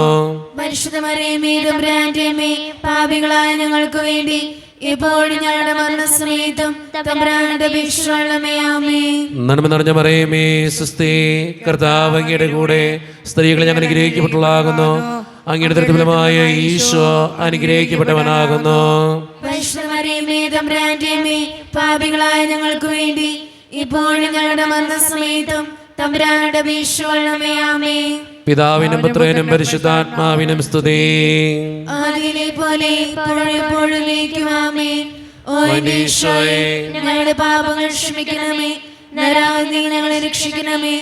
പരിശുദ്ധ മറിയമേ, തമ്പുരാന്റെ അമ്മേ, പാപികളായ ഞങ്ങൾക്ക് വേണ്ടി ഇപ്പോഴും ഞങ്ങളുടെ മരണസമയത്തും തമ്പുരാനോട് അപേക്ഷിക്കണമേ. ആമേൻ. നന്മ നിറഞ്ഞ മറിയമേ, സ്വസ്തി, കർത്താവ് അങ്ങയുടെ കൂടെ സ്ത്രീകളെ ഞങ്ങൾ അനുഗ്രഹിക്കപ്പെട്ടവളാകുന്നു. അങ്ങയുടെ കൃത്യഫലമായ ഈശോ അനുഗ്രഹിക്കപ്പെട്ടവനാകുന്നു. പരിശുദ്ധ മറിയമേ, തമ്പുരാന്റെ അമ്മേ, പാപികളായ ഞങ്ങൾക്ക് വേണ്ടി ഇപ്പോഴും ഞങ്ങളുടെ മരണസമയത്തും തമ്പുരാനോട് അപേക്ഷിക്കണമേ. ആമേൻ. പിതാവിനും പുത്രനും പരിശുദ്ധാത്മാവിനും സ്തുതി. ആദിയിലെ പോലെ ഇപ്പോഴും എപ്പോഴും ആമേൻ. ഓ ഈശോയെ, ഞങ്ങളുടെ പാപങ്ങൾ ക്ഷമിക്കണമേ, നരകാഗ്നിയിൽ ഞങ്ങളെ രക്ഷിക്കണമേ.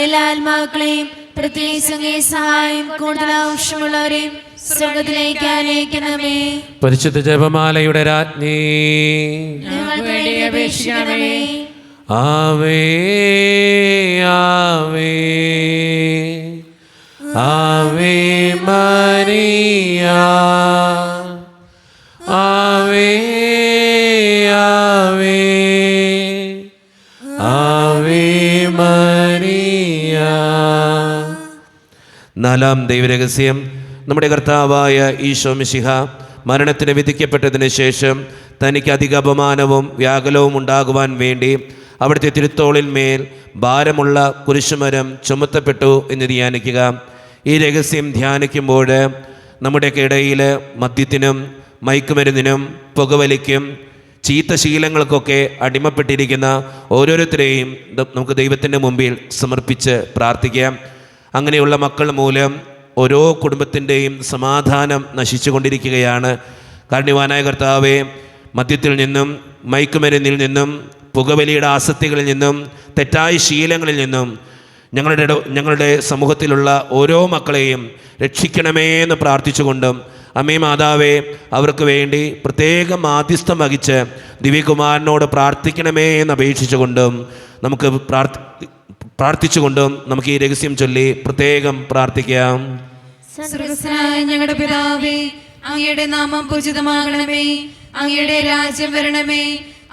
എല്ലാ ആത്മാക്കളെയും പ്രത്യേകിച്ച് അങ്ങേ സഹായം കൂടുതൽ ആവശ്യമുള്ളവരെയും സ്വർഗത്തിലേക്ക് അനയിക്കണമേ. പരിശുദ്ധ ജപമാലയുടെ രാജ്ഞി, ഞങ്ങൾക്ക് വേണ്ടി അപേക്ഷിക്കണമേ. ആവേ ആവേ ആവേ മരിയ, ആവേ ആവേ ആവേ മരിയ. നാലാം ദൈവരഹസ്യം, നമ്മുടെ കർത്താവായ ഈശോ മിശിഹ മരണത്തിന് വിധിക്കപ്പെട്ടതിന് ശേഷം തനിക്ക് അധിക അപമാനവും വ്യാകുലവും ഉണ്ടാകുവാൻ വേണ്ടി അവിടുത്തെ തിരുത്തോളിന്മേൽ ഭാരമുള്ള കുരിശുമരം ചുമത്തപ്പെട്ടു എന്ന് ധ്യാനിക്കുക. ഈ രഹസ്യം ധ്യാനിക്കുമ്പോൾ നമ്മുടെയൊക്കെ ഇടയിൽ മദ്യത്തിനും മയക്കുമരുന്നിനും പുകവലിക്കും ചീത്ത ശീലങ്ങൾക്കൊക്കെ അടിമപ്പെട്ടിരിക്കുന്ന ഓരോരുത്തരെയും നമുക്ക് ദൈവത്തിൻ്റെ മുമ്പിൽ സമർപ്പിച്ച് പ്രാർത്ഥിക്കാം. അങ്ങനെയുള്ള മക്കൾ മൂലം ഓരോ കുടുംബത്തിൻ്റെയും സമാധാനം നശിച്ചുകൊണ്ടിരിക്കുകയാണ്. കാരുണ്യവാനായ കർത്താവേ, മദ്യത്തിൽ നിന്നും മയക്കുമരുന്നിൽ നിന്നും പുകവലിയുടെ ആസക്തികളിൽ നിന്നും തെറ്റായ ശീലങ്ങളിൽ നിന്നും ഞങ്ങളുടെ സമൂഹത്തിലുള്ള ഓരോ മക്കളെയും രക്ഷിക്കണമേ എന്ന് പ്രാർത്ഥിച്ചുകൊണ്ടും, അമ്മേ മാതാവേ, അവർക്ക് വേണ്ടി പ്രത്യേകം മാധ്യസ്ഥം വഹിച്ച് ദിവ്യകുമാരനോട് പ്രാർത്ഥിക്കണമേ എന്ന് അപേക്ഷിച്ചുകൊണ്ടും നമുക്ക് പ്രാർത്ഥിച്ചുകൊണ്ടും നമുക്ക് ഈ രഹസ്യം ചൊല്ലി പ്രത്യേകം പ്രാർത്ഥിക്കാം. സ്വർഗ്ഗസ്ഥനായ ഞങ്ങളുടെ പിതാവേ, അങ്ങയുടെ നാമം പൂജിതമാകണമേ. അങ്ങയുടെ രാജ്യം വരണമേ.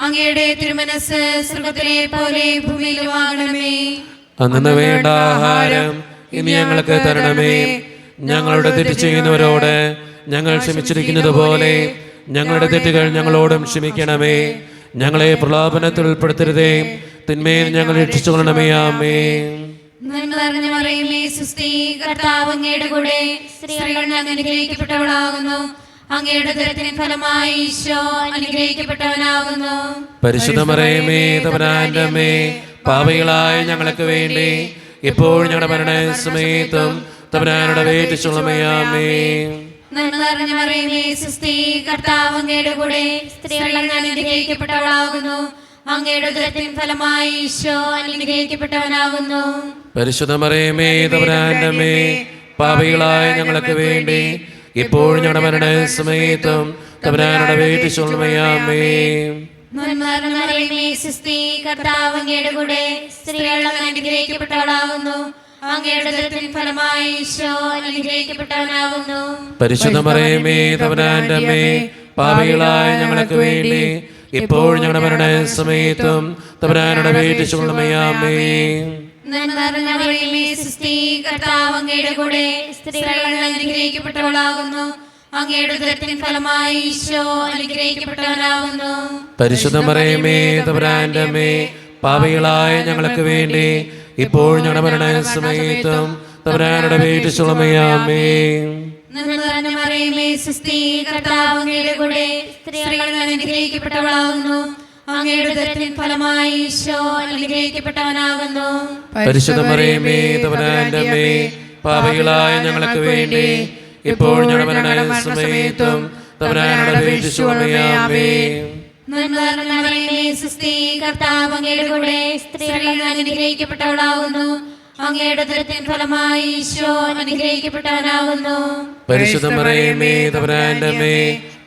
അങ്ങയുടെ തിരുമനസ്സ് സ്വർഗ്ഗത്തിലെ പോലെ ഭൂമിയിലുമാകണമേ. അന്നു വേണ്ട ആഹാരം ഇനി ഞങ്ങൾക്ക് തരണമേ. ഞങ്ങളുടെ തെറ്റ് ചെയ്യുന്നവരോട് ഞങ്ങൾ ക്ഷമിച്ചിരിക്കുന്നത് പോലെ ഞങ്ങളുടെ തെറ്റുകൾ ഞങ്ങളോടും ക്ഷമിക്കണമേ. ഞങ്ങളെ പ്രലോഭനത്തിൽ ഉൾപ്പെടുത്തരുതേ, തിന്മയിൽ ഞങ്ങൾ രക്ഷിച്ചുകൊള്ളണമേ. ആമേൻ. നന്മ നിറഞ്ഞ മറിയമേ, സുസ്തി, കർത്താവ് അങ്ങയുടെ കൂടെ, സ്ത്രീകൾ അങ്ങ് അനുഗ്രഹിക്കപ്പെട്ടവളാകുന്നു. അങ്ങയുടെ ഉദരത്തിൻ ഫലമായി ഈശോ അനുഗ്രഹിക്കപ്പെട്ടവനാകുന്നു. പരിശുദ്ധ മറിയമേ, തമ്പുരാന്റെ അമ്മേ, പാപികളായ ഞങ്ങൾക്ക് വേണ്ടി ഇപ്പോൾ ഞങ്ങളുടെ മരണസമയത്തും തമ്പുരാനോട് അപേക്ഷിച്ചുകൊള്ളണമേ. ആമേൻ. നന്മ നിറഞ്ഞ മറിയമേ, സുസ്തി, കർത്താവ് അങ്ങയുടെ കൂടെ, സ്ത്രീകൾ അങ്ങ് അനുഗ്രഹിക്കപ്പെട്ടവളാകുന്നു. അങ്ങയുടെ ഉദരത്തിൻ ഫലമായി ഈശോ അനുഗ്രഹിക്കപ്പെട്ടവനാകുന്നു. പരിശുദ്ധ മറിയമേ, തമ്പുരാന്റെ അമ്മേ, പാപികളായ ഞങ്ങൾക്ക് വേണ്ടി ഇപ്പോൾ ഞങ്ങളുടെ മരണസമയത്തും തമ്പുരാനോട് അപേക്ഷിച്ചുകൊള്ളണമേ. ആമേൻ. നന്മ നിറഞ്ഞ മറിയമേ, സുസ്തി, കർത്താവ് അങ്ങയുടെ കൂടെ, സ്ത്രീകൾ അങ്ങ് അനുഗ്രഹിക്കപ്പെട്ടവളാകുന്നു. അങ്ങയുടെ ഉദരത്തിൻ ഫലമായി ഈശോ അനുഗ്രഹിക്കപ്പെട്ടവനാകുന്നു. പരിശുദ്ധ മറിയമേ, തമ്പുരാന്റെ അമ്മേ, പാപികളായ ഞങ്ങൾക്ക് വേണ്ടി ഇപ്പോൾ ഞങ്ങളുടെ മരണസമയത്തും തമ്പുരാനോട് അപേക്ഷിച്ചുകൊള്ളണമേ. ആമേൻ. നന്മ നിറഞ്ഞ മറിയമേ, സുസ്തി, കർത്താവ് അങ്ങയുടെ കൂടെ, സ്ത്രീകൾ അങ്ങ് അനുഗ്രഹിക്കപ്പെട്ടവളാകുന്നു. അങ്ങയുടെ ഉദരത്തിൻ ഫലമായി ഈശോ അനുഗ്രഹിക്കപ്പെട്ടവനാകുന്നു. പരിശുദ്ധ മറിയമേ, തമ്പുരാന്റെ അമ്മേ, പാപികളായ ഞങ്ങൾക്ക് വേണ്ടി ഇപ്പോൾ ഞങ്ങളുടെ മരണസമയത്തും തമ്പുരാനോട് അപേക്ഷിച്ചുകൊള്ളണമേ. ആമേൻ. നന്മ നിറഞ്ഞ മറിയമേ, സുസ്തി, കർത്താവ് അങ്ങയുടെ കൂടെ, സ്ത്രീകൾ അങ്ങ് അനുഗ്രഹിക്കപ്പെട്ടവളാകുന്നു. അങ്ങയുടെ ഉദരത്തിൻ ഫലമായി ഈശോ അനുഗ്രഹിക്കപ്പെട്ടവനാകുന്നു. പരിശുദ്ധ മറിയമേ, തമ്പുരാന്റെ അമ്മേ, പാപികളായ ഞങ്ങൾക്ക് വേണ്ടി ഇപ്പോൾ ഞങ്ങളുടെ മരണസമയത്തും തമ്പുരാനോട് അപേക്ഷിച്ചുകൊള്ളണമേ. ആമേൻ. നന്മ നിറഞ്ഞ മറിയമേ, സുസ്തി, കർത്താവ് അങ്ങയുടെ കൂടെ, സ്ത്രീകൾ അങ്ങ് അനുഗ്രഹിക്കപ്പെട്ടവളാകുന്നു. അങ്ങയുടെ ഉദരത്തിൻ ഫലമായി ഈശോ അനുഗ്രഹിക്കപ്പെട്ടവനാകുന്നു. പരിശുദ്ധ മറിയമേ, തമ്പുരാന്റെ അമ്മേ,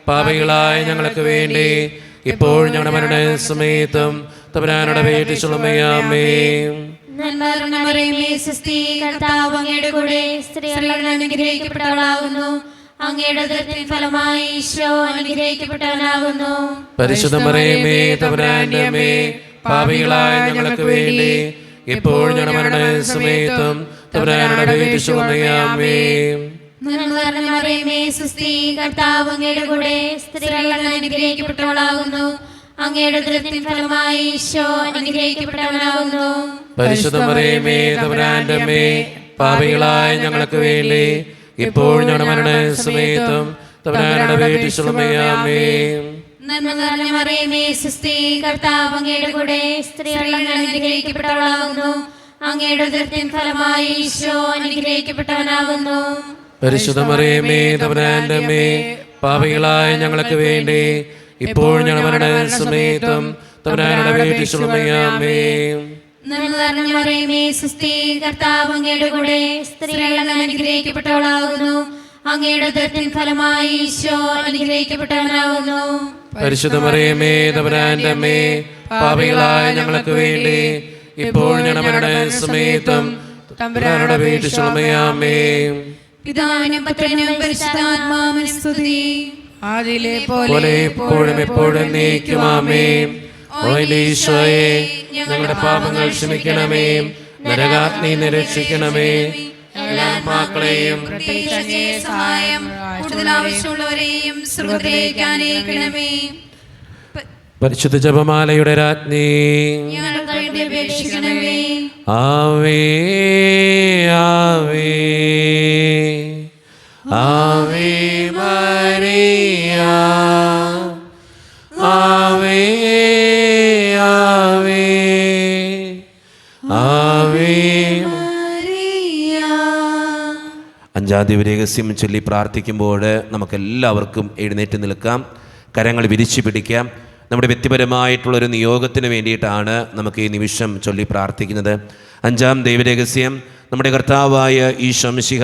പാപികളായ ഞങ്ങൾക്ക് വേണ്ടി ഇപ്പോൾ ഞങ്ങളുടെ മരണസമയത്തും തമ്പുരാനോട് അപേക്ഷിച്ചുകൊള്ളണമേ. ആമേൻ. നന്മ നിറഞ്ഞ മറിയമേ, സുസ്തി, കർത്താവ് അങ്ങയുടെ കൂടെ, സ്ത്രീകൾ അങ്ങ് അനുഗ്രഹിക്കപ്പെട്ടവളാകുന്നു. അങ്ങയുടെ ഉദരത്തിൻ ഫലമായി ഈശോ അനുഗ്രഹിക്കപ്പെട്ടവനാകുന്നു. പരിശുദ്ധ മറിയമേ, തമ്പുരാന്റെ അമ്മേ, പാപികളായ ഞങ്ങൾക്ക് വേണ്ടി ഇപ്പോൾ ഞങ്ങളുടെ മരണസമയത്തും തമ്പുരാനോട് അപേക്ഷിച്ചുകൊള്ളണമേ. ആമേൻ. നന്മ നിറഞ്ഞ മറിയമേ, സുസ്തി, കർത്താവ് അങ്ങയുടെ കൂടെ, സ്ത്രീകൾ അങ്ങ് അനുഗ്രഹിക്കപ്പെട്ടവളാകുന്നു. അങ്ങയുടെ ഉദരത്തിൻ ഫലമായി ഈശോ അനുഗ്രഹിക്കപ്പെട്ടവനാകുന്നു. പരിശുദ്ധ മറിയമേ, തമ്പുരാന്റെ അമ്മേ, പാപികളായ ഞങ്ങൾക്ക് വേണ്ടി ഇപ്പോൾ ഞങ്ങളുടെ മരണസമയത്തും തമ്പുരാനോട് അപേക്ഷിച്ചുകൊള്ളണമേ. ആമേൻ. നന്മ നിറഞ്ഞ മറിയമേ, സുസ്തി, കർത്താവ് അങ്ങയുടെ കൂടെ, സ്ത്രീകൾ അങ്ങ് അനുഗ്രഹിക്കപ്പെട്ടവളാകുന്നു. അങ്ങയുടെ ഉദരത്തിൻ ഫലമായി ഈശോ അനുഗ്രഹിക്കപ്പെട്ടവനാകുന്നു. പരിശുദ്ധ മറിയമേ, തമ്പുരാന്റെ അമ്മേ, പാപികളായ ഞങ്ങൾക്ക് വേണ്ടി ഇപ്പോൾ ഞങ്ങളുടെ മരണസമയത്തും തമ്പുരാനോട് അപേക്ഷിച്ചുകൊള്ളണമേ. ആമേൻ. നന്മ നിറഞ്ഞ മറിയമേ സുസ്ഥി, കർത്താവ് അങ്ങയുടെ കൂടെ സ്ത്രീകൾ അനുഗ്രഹിക്കപ്പെട്ടവളാകുന്നു. അങ്ങയുടെ ഉദരത്തിൻ ഫലമായി ഈശോ അനുഗ്രഹിക്കപ്പെട്ടവനാകുന്നു. പരിശുദ്ധ മറിയമേ തമ്പുരാന്റെ അമ്മേ, പാപികളായ ഞങ്ങൾക്ക് വേണ്ടി ഇപ്പോൾ ഞങ്ങളുടെ സമയത്തും തമ്പുരാനോട് അപേക്ഷിച്ചുകൊള്ളണമേ. പിതാവിനും പുത്രനും പരിശുദ്ധാത്മാവിനും സ്തുതി. ആദിയിലെ പോലെ എപ്പോഴും എപ്പോഴും എന്നേക്കും ആമേൻ. ഓ എൻ്റെ ഈശോയെ, ഞങ്ങളുടെ പാപങ്ങൾ ക്ഷമിക്കണമേ, നരകാഗ്നിയിൽ നിന്ന് രക്ഷിക്കണമേ, എല്ലാ ആത്മാക്കളെയും പ്രത്യേകിച്ച് അങ്ങേ സഹായം കൂടുതൽ ആവശ്യമുള്ളവരെയും സ്വർഗ്ഗത്തിലേക്ക് ആനയിക്കണമേ. പരിശുദ്ധ ജപമാലയുടെ രാജ്ഞി, ഞങ്ങൾക്ക് വേണ്ടി അപേക്ഷിക്കണമേ. ആവേ ആവേ ആവേ മരിയ, ആവേ ആവേ ആവേ. അഞ്ചാം ദിവരഹസ്യം ചൊല്ലി പ്രാർത്ഥിക്കുമ്പോൾ നമുക്കെല്ലാവർക്കും എഴുന്നേറ്റ് നിൽക്കാം, കരങ്ങൾ വിരിച്ചു പിടിക്കാം. നമ്മുടെ വ്യക്തിപരമായിട്ടുള്ളൊരു നിയോഗത്തിന് വേണ്ടിയിട്ടാണ് നമുക്ക് ഈ നിമിഷം ചൊല്ലി പ്രാർത്ഥിക്കുന്നത്. അഞ്ചാം ദൈവരഹസ്യം, നമ്മുടെ കർത്താവായ ഈശോ മിശിഹ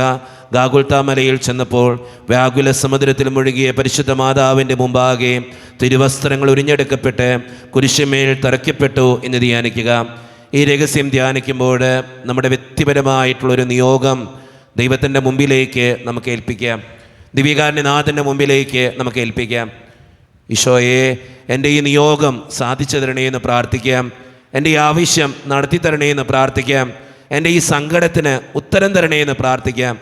ഗാഗുൽത്താ മലയിൽ ചെന്നപ്പോൾ വ്യാകുല സമുദ്രത്തിൽ മുഴുകിയ പരിശുദ്ധ മാതാവിൻ്റെ മുമ്പാകെ തിരുവസ്ത്രങ്ങൾ ഉരിഞ്ഞെടുക്കപ്പെട്ട് കുരിശുമേൽ തറയ്ക്കപ്പെട്ടു എന്ന് ധ്യാനിക്കുക. ഈ രഹസ്യം ധ്യാനിക്കുമ്പോൾ നമ്മുടെ വ്യക്തിപരമായിട്ടുള്ളൊരു നിയോഗം ദൈവത്തിൻ്റെ മുമ്പിലേക്ക് നമുക്ക് ഏൽപ്പിക്കാം, ദിവ്യകാരുണ്യനാഥൻ്റെ മുമ്പിലേക്ക് നമുക്ക് ഏൽപ്പിക്കാം. ഈശോയെ, എൻ്റെ ഈ നിയോഗം സാധിച്ചു തരണേ എന്ന് പ്രാർത്ഥിക്കാം. എൻ്റെ ഈ ആവശ്യം നടത്തി തരണേ എന്ന് പ്രാർത്ഥിക്കാം. എൻ്റെ ഈ സങ്കടത്തിന് ഉത്തരം തരണേ എന്ന് പ്രാർത്ഥിക്കാം.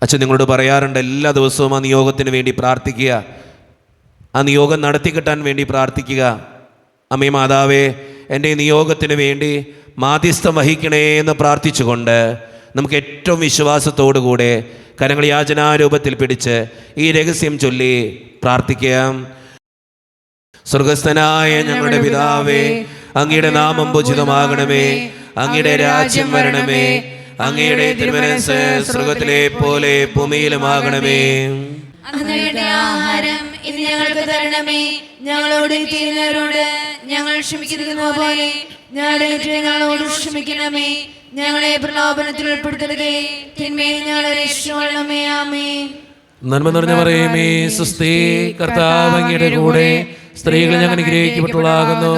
അച്ഛൻ നിങ്ങളോട് പറയാറുണ്ട്, എല്ലാ ദിവസവും ആ നിയോഗത്തിന് വേണ്ടി പ്രാർത്ഥിക്കുക, ആ നിയോഗം നടത്തി കിട്ടാൻ വേണ്ടി പ്രാർത്ഥിക്കുക. അമ്മേ മാതാവേ, എൻ്റെ ഈ നിയോഗത്തിന് വേണ്ടി മാധ്യസ്ഥം വഹിക്കണേ എന്ന് പ്രാർത്ഥിച്ചുകൊണ്ട് നമുക്ക് ഏറ്റവും വിശ്വാസത്തോടു കൂടെ കരങ്ങൾ യാചനാരൂപത്തിൽ പിടിച്ച് ഈ രഹസ്യം ചൊല്ലി പ്രാർത്ഥിക്കാം. സ്വർഗസ്ഥനായ ഞങ്ങളുടെ പിതാവേ, അങ്ങയുടെ നാമം പൂജിതമാകണമേ, അങ്ങയുടെ രാജ്യം വരണമേ, അങ്ങയുടെ തിരുമനസ്സ് സ്വർഗത്തിലെ പോലെ ഭൂമിയിലുമാകണമേ. അങ്ങയുടെ ആഹാരം ഇന്ന് ഞങ്ങൾക്ക് തരണമേ. ഞങ്ങളോട് ചെയ്യുന്നവരോട് ഞങ്ങൾ ക്ഷമിക്കുന്നത് പോലെ ഞങ്ങളോട് ക്ഷമിക്കണമേ. ഞങ്ങളെ പ്രലോഭനത്തിൽ ഉൾപ്പെടുത്തരുതേ, തിന്മയിൽ ഞങ്ങളെ രക്ഷിക്കണമേ. ആമേൻ. നന്മ നിറഞ്ഞ മറിയമേ സുസ്ഥി, കർത്താവ് അങ്ങയുടെ കൂടെ സ്ത്രീകൾ ഞങ്ങൾ അനുഗ്രഹിക്കപ്പെട്ടവളാകുന്നു.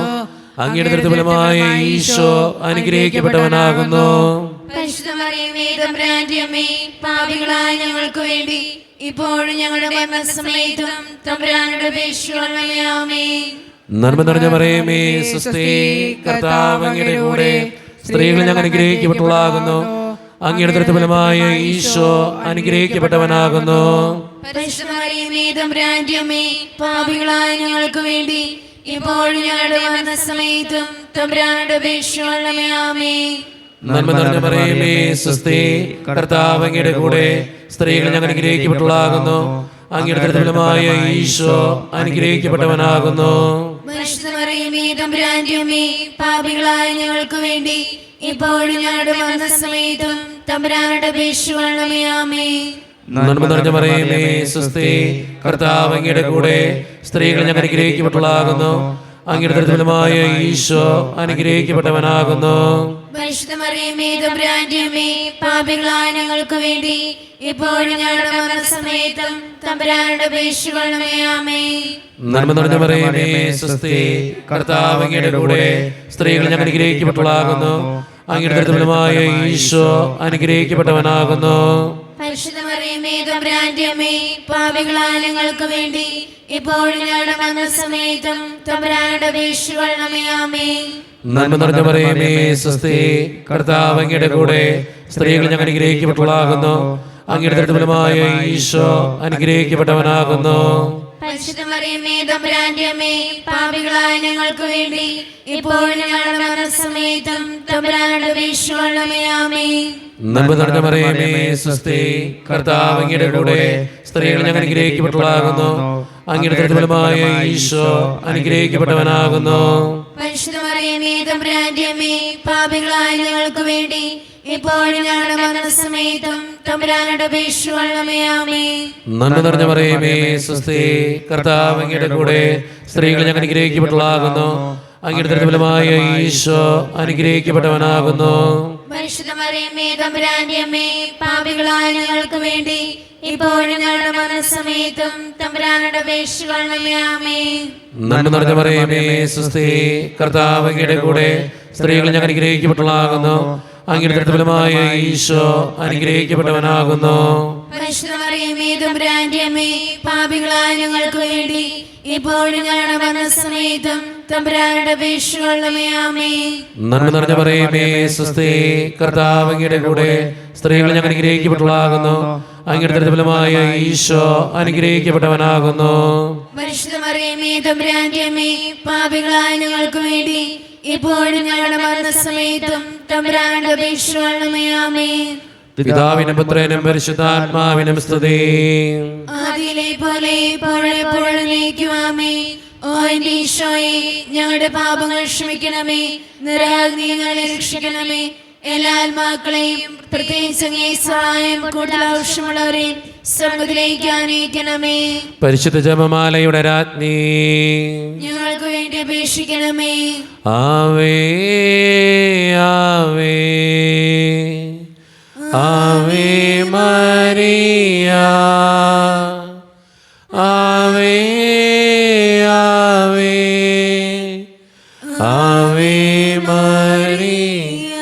അങ്ങയുടെ ദൃഢഫലമായ ഈശോ അനുഗ്രഹിക്കപ്പെട്ടവനാകുന്നു. പരിശുദ്ധ മറിയമേ തമ്പുരാന്റെ അമ്മേ, പാപികളായ ഞങ്ങൾക്ക് വേണ്ടി ഇപ്പോഴും ഞങ്ങളുടെ മരണസമയത്തും തമ്പുരാനോട് അപേക്ഷിക്കണമേ. ആമേൻ. നന്മ നിറഞ്ഞ മറിയമേ സുസ്ഥി, കർത്താവ് അങ്ങയുടെ കൂടെ സ്ത്രീകൾ ഞങ്ങൾ അനുഗ്രഹിക്കപ്പെട്ടവളാകുന്നു. അങ്ങയുടെ ദൃഢഫലമായ ഈശോ അനുഗ്രഹിക്കപ്പെട്ടവനാകുന്നു. പരിശുദ്ധ മറിയമേ തമ്പുരാന്റെ അമ്മേ, പാപികളായ ഞങ്ങൾക്ക് വേണ്ടി ഇപ്പോഴും ഞങ്ങളുടെ മരണസമയത്തും തമ്പുരാനോട് അപേക്ഷിക്കണമേ. ആമേൻ. നന്മ നിറഞ്ഞ മറിയമേ സുസ്ഥി, കർത്താവ് അങ്ങയുടെ കൂടെ സ്ത്രീകൾ ഞങ്ങൾ അനുഗ്രഹിക്കപ്പെട്ടവളാകുന്നു. അങ്ങയുടെ ദൃഢഫലമായ ഈശോ അനുഗ്രഹിക്കപ്പെട്ടവനാകുന്നു. പരിശുദ്ധ മറിയമേ തമ്പുരാന്റെ അമ്മേ, പാപികളായ ഞങ്ങൾക്ക് വേണ്ടി ഇപ്പോഴും ഞങ്ങളുടെ മരണസമയത്തും തമ്പുരാനോട് അപേക്ഷിക്കണമേ. ആമേൻ. നന്മ നിറഞ്ഞ മറിയമേ സുസ്ഥി, കർത്താവ് അങ്ങയുടെ കൂടെ സ്ത്രീകൾ ഞങ്ങൾ അനുഗ്രഹിക്കപ്പെട്ടവളാകുന്നു. അങ്ങയുടെ ദൃഢഫലമായ ഈശോ അനുഗ്രഹിക്കപ്പെട്ടവനാകുന്നു. പരിശുദ്ധ മറിയമേ തമ്പുരാന്റെ അമ്മേ, പാപികളായ ഞങ്ങൾക്ക് വേണ്ടി ഇപ്പോഴും ഞങ്ങളുടെ മരണസമയത്തും തമ്പുരാനോട് അപേക്ഷിക്കണമേ. ആമേൻ. നന്മ നിറഞ്ഞ മറിയമേ സുസ്ഥി, കർത്താവ് അങ്ങയുടെ കൂടെ സ്ത്രീകൾ ഞങ്ങൾ അനുഗ്രഹിക്കപ്പെട്ടവളാകുന്നു. അങ്ങയുടെ ദൃഢഫലമായ ഈശോ അനുഗ്രഹിക്കപ്പെട്ടവനാകുന്നു. പരിശുദ്ധ മറിയമേ തമ്പുരാന്റെ അമ്മേ, പാപികളായ ഞങ്ങൾക്ക് വേണ്ടി ഇപ്പോഴും ഞങ്ങളുടെ മരണസമയത്തും തമ്പുരാനോട് അപേക്ഷിക്കണമേ. ആമേൻ. നന്മ നിറഞ്ഞ മറിയമേ സുസ്ഥി, കർത്താവ് അങ്ങയുടെ കൂടെ സ്ത്രീകൾ ഞങ്ങൾ അനുഗ്രഹിക്കപ്പെട്ടവളാകുന്നു. അങ്ങയുടെ ദൃഢഫലമായ ഈശോ അനുഗ്രഹിക്കപ്പെട്ടവനാകുന്നു. പരിശുദ്ധ മറിയമേ തമ്പുരാന്റെ അമ്മേ, പാപികളായ ഞങ്ങൾക്ക് വേണ്ടി ഇപ്പോഴും ഞങ്ങളുടെ മരണസമയത്തും തമ്പുരാനോട് അപേക്ഷിക്കണമേ. ആമേൻ. നന്മ നിറഞ്ഞ മറിയമേ സുസ്ഥി, കർത്താവ് അങ്ങയുടെ കൂടെ സ്ത്രീകൾ ഞങ്ങൾ അനുഗ്രഹിക്കപ്പെട്ടവളാകുന്നു. അങ്ങയുടെ ദൃഢഫലമായ ഈശോ അനുഗ്രഹിക്കപ്പെട്ടവനാകുന്നു. പരിശുദ്ധ മറിയമേ തമ്പുരാന്റെ അമ്മേ, പാപികളായ ഞങ്ങൾക്ക് വേണ്ടി ഇപ്പോഴും ഞങ്ങളുടെ മരണസമയത്തും തമ്പുരാനോട് അപേക്ഷിക്കണമേ. ആമേൻ. നന്മ നിറഞ്ഞ മറിയമേ സുസ്ഥി, കർത്താവ് അങ്ങയുടെ കൂടെ സ്ത്രീകൾ ഞങ്ങൾ അനുഗ്രഹിക്കപ്പെട്ടവളാകുന്നു. അങ്ങയുടെ ഫലമായ ഈശോ അനുഗ്രഹിക്കപ്പെട്ടവനാകുന്നു. പരിശുദ്ധ മറിയമേ തമ്പുരാന്റെ അമ്മേ, പാപികളായ ഞങ്ങൾക്ക് വേണ്ടി ഇപ്പോഴും ഞങ്ങളുടെ മരണസമയത്തും തമ്പുരാനോട് അപേക്ഷിക്കണമേ. ആമേൻ. നന്മ നിറഞ്ഞ മറിയമേ സ്വസ്തി, കർത്താവ് അങ്ങയുടെ കൂടെ സ്ത്രീകൾ ഞങ്ങൾ അനുഗ്രഹിക്കപ്പെട്ടവളാകുന്നു. അങ്ങയുടെ ഫലമായ ഈശോ അനുഗ്രഹിക്കപ്പെട്ടവനാകുന്നു. പരിശുദ്ധ മറിയമേ തമ്പുരാന്റെ അമ്മേ, പാപികളായ ഞങ്ങൾക്ക് വേണ്ടി ഇപ്പോഴും ഞങ്ങളുടെ മരണസമയത്തും തമ്പുരാനോട് അപേക്ഷിക്കണമേ. ആമേൻ. നന്മ നിറഞ്ഞ മറിയമേ സ്വസ്തി, കർത്താവ് അങ്ങയുടെ കൂടെ സ്ത്രീകൾ ഞങ്ങൾ അനുഗ്രഹിക്കപ്പെട്ടവളാകുന്നു. അങ്ങയുടെ ഫലമായ ഈശോ അനുഗ്രഹിക്കപ്പെട്ടവനാകുന്നു. പരിശുദ്ധ മറിയമേ തമ്പുരാന്റെ അമ്മേ, പാപികളായ ഞങ്ങൾക്ക് വേണ്ടി ഇപ്പോഴും ഞങ്ങളുടെ മരണസമയത്തും തമ്പുരാനോട് അപേക്ഷിക്കണമേ. ആമേൻ. പിതാവിനും പുത്രനും പരിശുദ്ധാത്മാവിനും സ്തുതി. ആദിയിലെ പോലെ ഇപ്പോഴെപ്പോഴും ആമേൻ. ഓ എന്റെ ഈശോയെ, ഞങ്ങളുടെ പാപങ്ങൾ ക്ഷമിക്കണമേ, നിരാഗ്നികളെ രക്ഷിക്കണമേ. എല്ലാ ആത്മാക്കളെയും പ്രത്യേകിച്ച് അങ്ങേ സഹായം കൂടുതൽ ആവശ്യമുള്ളവരെയും സ്വർഗ്ഗത്തിലേക്ക് ആനയിക്കണമേ. പരിശുദ്ധ ജപമാലയുടെ രാജ്ഞി, ഞങ്ങൾക്ക് വേണ്ടി അപേക്ഷിക്കണമേ. ആവേ ആവേ ആവേ മരിയ, ആവേ ആവേ ആവേ മരിയ.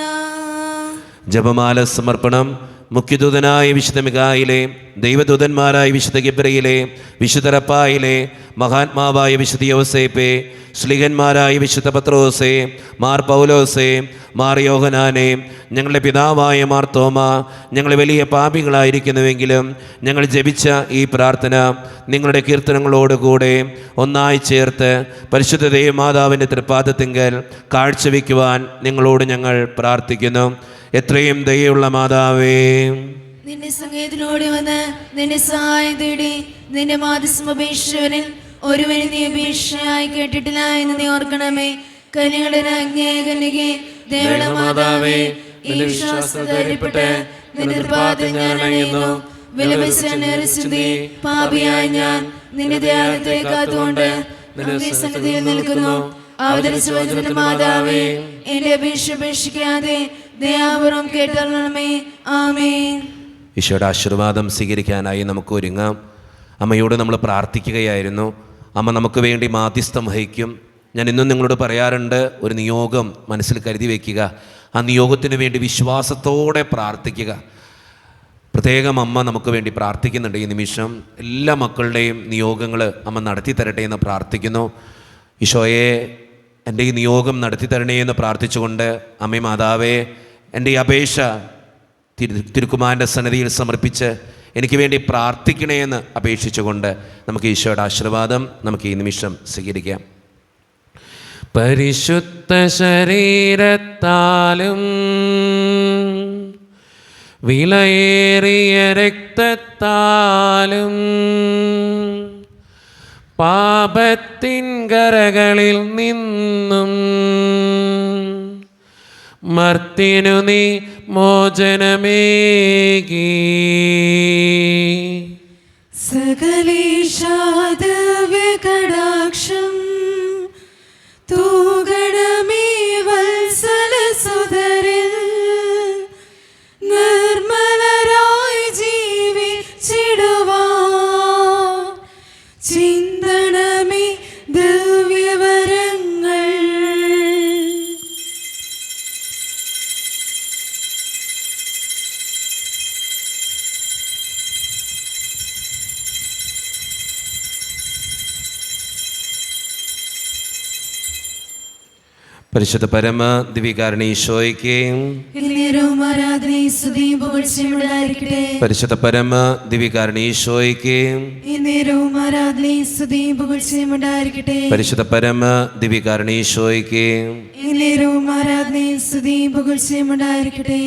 ജപമാല സമർപ്പണം. മുഖ്യദൂതനായ വിശുദ്ധ മിഖായിലെ, ദൈവദൂതന്മാരായ വിശുദ്ധ ഗബ്രിയേലേ, വിശുദ്ധ റഫായേലേ, മഹാത്മാവായ വിശുദ്ധ യോസേപ്പേ, ശ്ലീഹന്മാരായ വിശുദ്ധ പത്രോസേ, മാർ പൗലോസേ, മാർ യോഹനാനേ, ഞങ്ങളുടെ പിതാവായ മാർ തോമ, ഞങ്ങൾ വലിയ പാപികളായിരിക്കുന്നുവെങ്കിലും ഞങ്ങൾ ജപിച്ച ഈ പ്രാർത്ഥന നിങ്ങളുടെ കീർത്തനങ്ങളോടുകൂടെ ഒന്നായി ചേർത്ത് പരിശുദ്ധ ദൈവമാതാവിൻ്റെ തൃപ്പാദത്തിങ്കൽ കാഴ്ചവെക്കുവാൻ നിങ്ങളോട് ഞങ്ങൾ പ്രാർത്ഥിക്കുന്നു. എത്രയും ദയയുള്ള മാതാവേ, നിന്റെ സംഗീതത്തിലൂടെ വന്ന് നിന്റെ സഹായം തേടി നിന്റെ മാധ്യസ്ഥമപേക്ഷവരിൽ ഒരുവന് നീ അപേക്ഷയായി കേട്ടിട്ടില്ല എന്ന് നീ ഓർക്കണമേ. കന്യകളുടെ രാജ്ഞിയായ കന്യകേ, ദയയുള്ള മാതാവേ, ഈ വിശ്വാസപ്പെട്ട് നിന്റെ കൃപാത്തിൽ ഞാൻ അണയുന്നു. വിലപിച്ചി പാപിയായ ഞാൻ നിന്റെ ധ്യാനത്തെ കാത്തുകൊണ്ട് നിന്റെ സന്നിധിയിൽ നിൽക്കുന്നു. അവതരിച്ച വചനത്തിന്റെ മാതാവേ, എന്റെ അപേക്ഷിക്കാതെ ദയാപൂർവം കേട്ടറിയണമേ. ആമേൻ. ഈശോയുടെ ആശീർവാദം സ്വീകരിക്കാനായി നമുക്ക് ഒരുങ്ങാം. അമ്മയോട് നമ്മൾ പ്രാർത്ഥിക്കുകയായിരുന്നു. അമ്മ നമുക്ക് വേണ്ടി മാധ്യസ്ഥം വഹിക്കും. ഞാൻ ഇന്നും നിങ്ങളോട് പറയാറുണ്ട്, ഒരു നിയോഗം മനസ്സിൽ കരുതി വയ്ക്കുക. ആ നിയോഗത്തിന് വേണ്ടി വിശ്വാസത്തോടെ പ്രാർത്ഥിക്കുക. പ്രത്യേകം അമ്മ നമുക്ക് വേണ്ടി പ്രാർത്ഥിക്കുന്നുണ്ട്. ഈ നിമിഷം എല്ലാ മക്കളുടെയും നിയോഗങ്ങൾ അമ്മ നടത്തി തരട്ടെ എന്ന് പ്രാർത്ഥിക്കുന്നു. ഈശോയെ, എൻ്റെ ഈ നിയോഗം നടത്തി തരണേ എന്ന് പ്രാർത്ഥിച്ചുകൊണ്ട് അമ്മേ മാതാവേ, എൻ്റെ ഈ അപേക്ഷ തിരുക്കുമാരൻ്റെ സന്നിധിയിൽ സമർപ്പിച്ച് എനിക്ക് വേണ്ടി പ്രാർത്ഥിക്കണേ എന്ന് അപേക്ഷിച്ചുകൊണ്ട് നമുക്ക് ഈശോയുടെ ആശീർവാദം നമുക്ക് ഈ നിമിഷം സ്വീകരിക്കാം. പരിശുദ്ധ ശരീരത്താലും വിലയേറിയ രക്തത്താലും പാപത്തിൻ കരകളിൽ നിന്നും മർത്തിനു നീ മോചനമേകി. സകലേശാദവ്യകടാക്ഷം തൂഗണമേ വത്സലസുതരിൽ നിർമ്മലരായി ജീവിച്ചിടുവാൻ ചിന്തണമേ ദിവ്യവരങ്ങൾ. പരിശുദ്ധ പരമ ദിവ്യകാരുണ്യ ഈശോയ്ക്ക് എന്നേരവും ആരാധനയും സ്തുതിയും പുകഴ്ചയും ഉണ്ടായിരിക്കട്ടെ. പരിശുദ്ധ പരമ ദിവ്യകാരുണ്യ ഈശോയ്ക്ക് എന്നേരവും ആരാധനയും സ്തുതിയും പുകഴ്ചയും ഉണ്ടായിരിക്കട്ടെ. പരിശുദ്ധ പരമ ദിവ്യകാരുണ്യ ഈശോയ്ക്ക് എന്നേരവും ആരാധനയും സ്തുതിയും പുകഴ്ചയും ഉണ്ടായിരിക്കട്ടെ.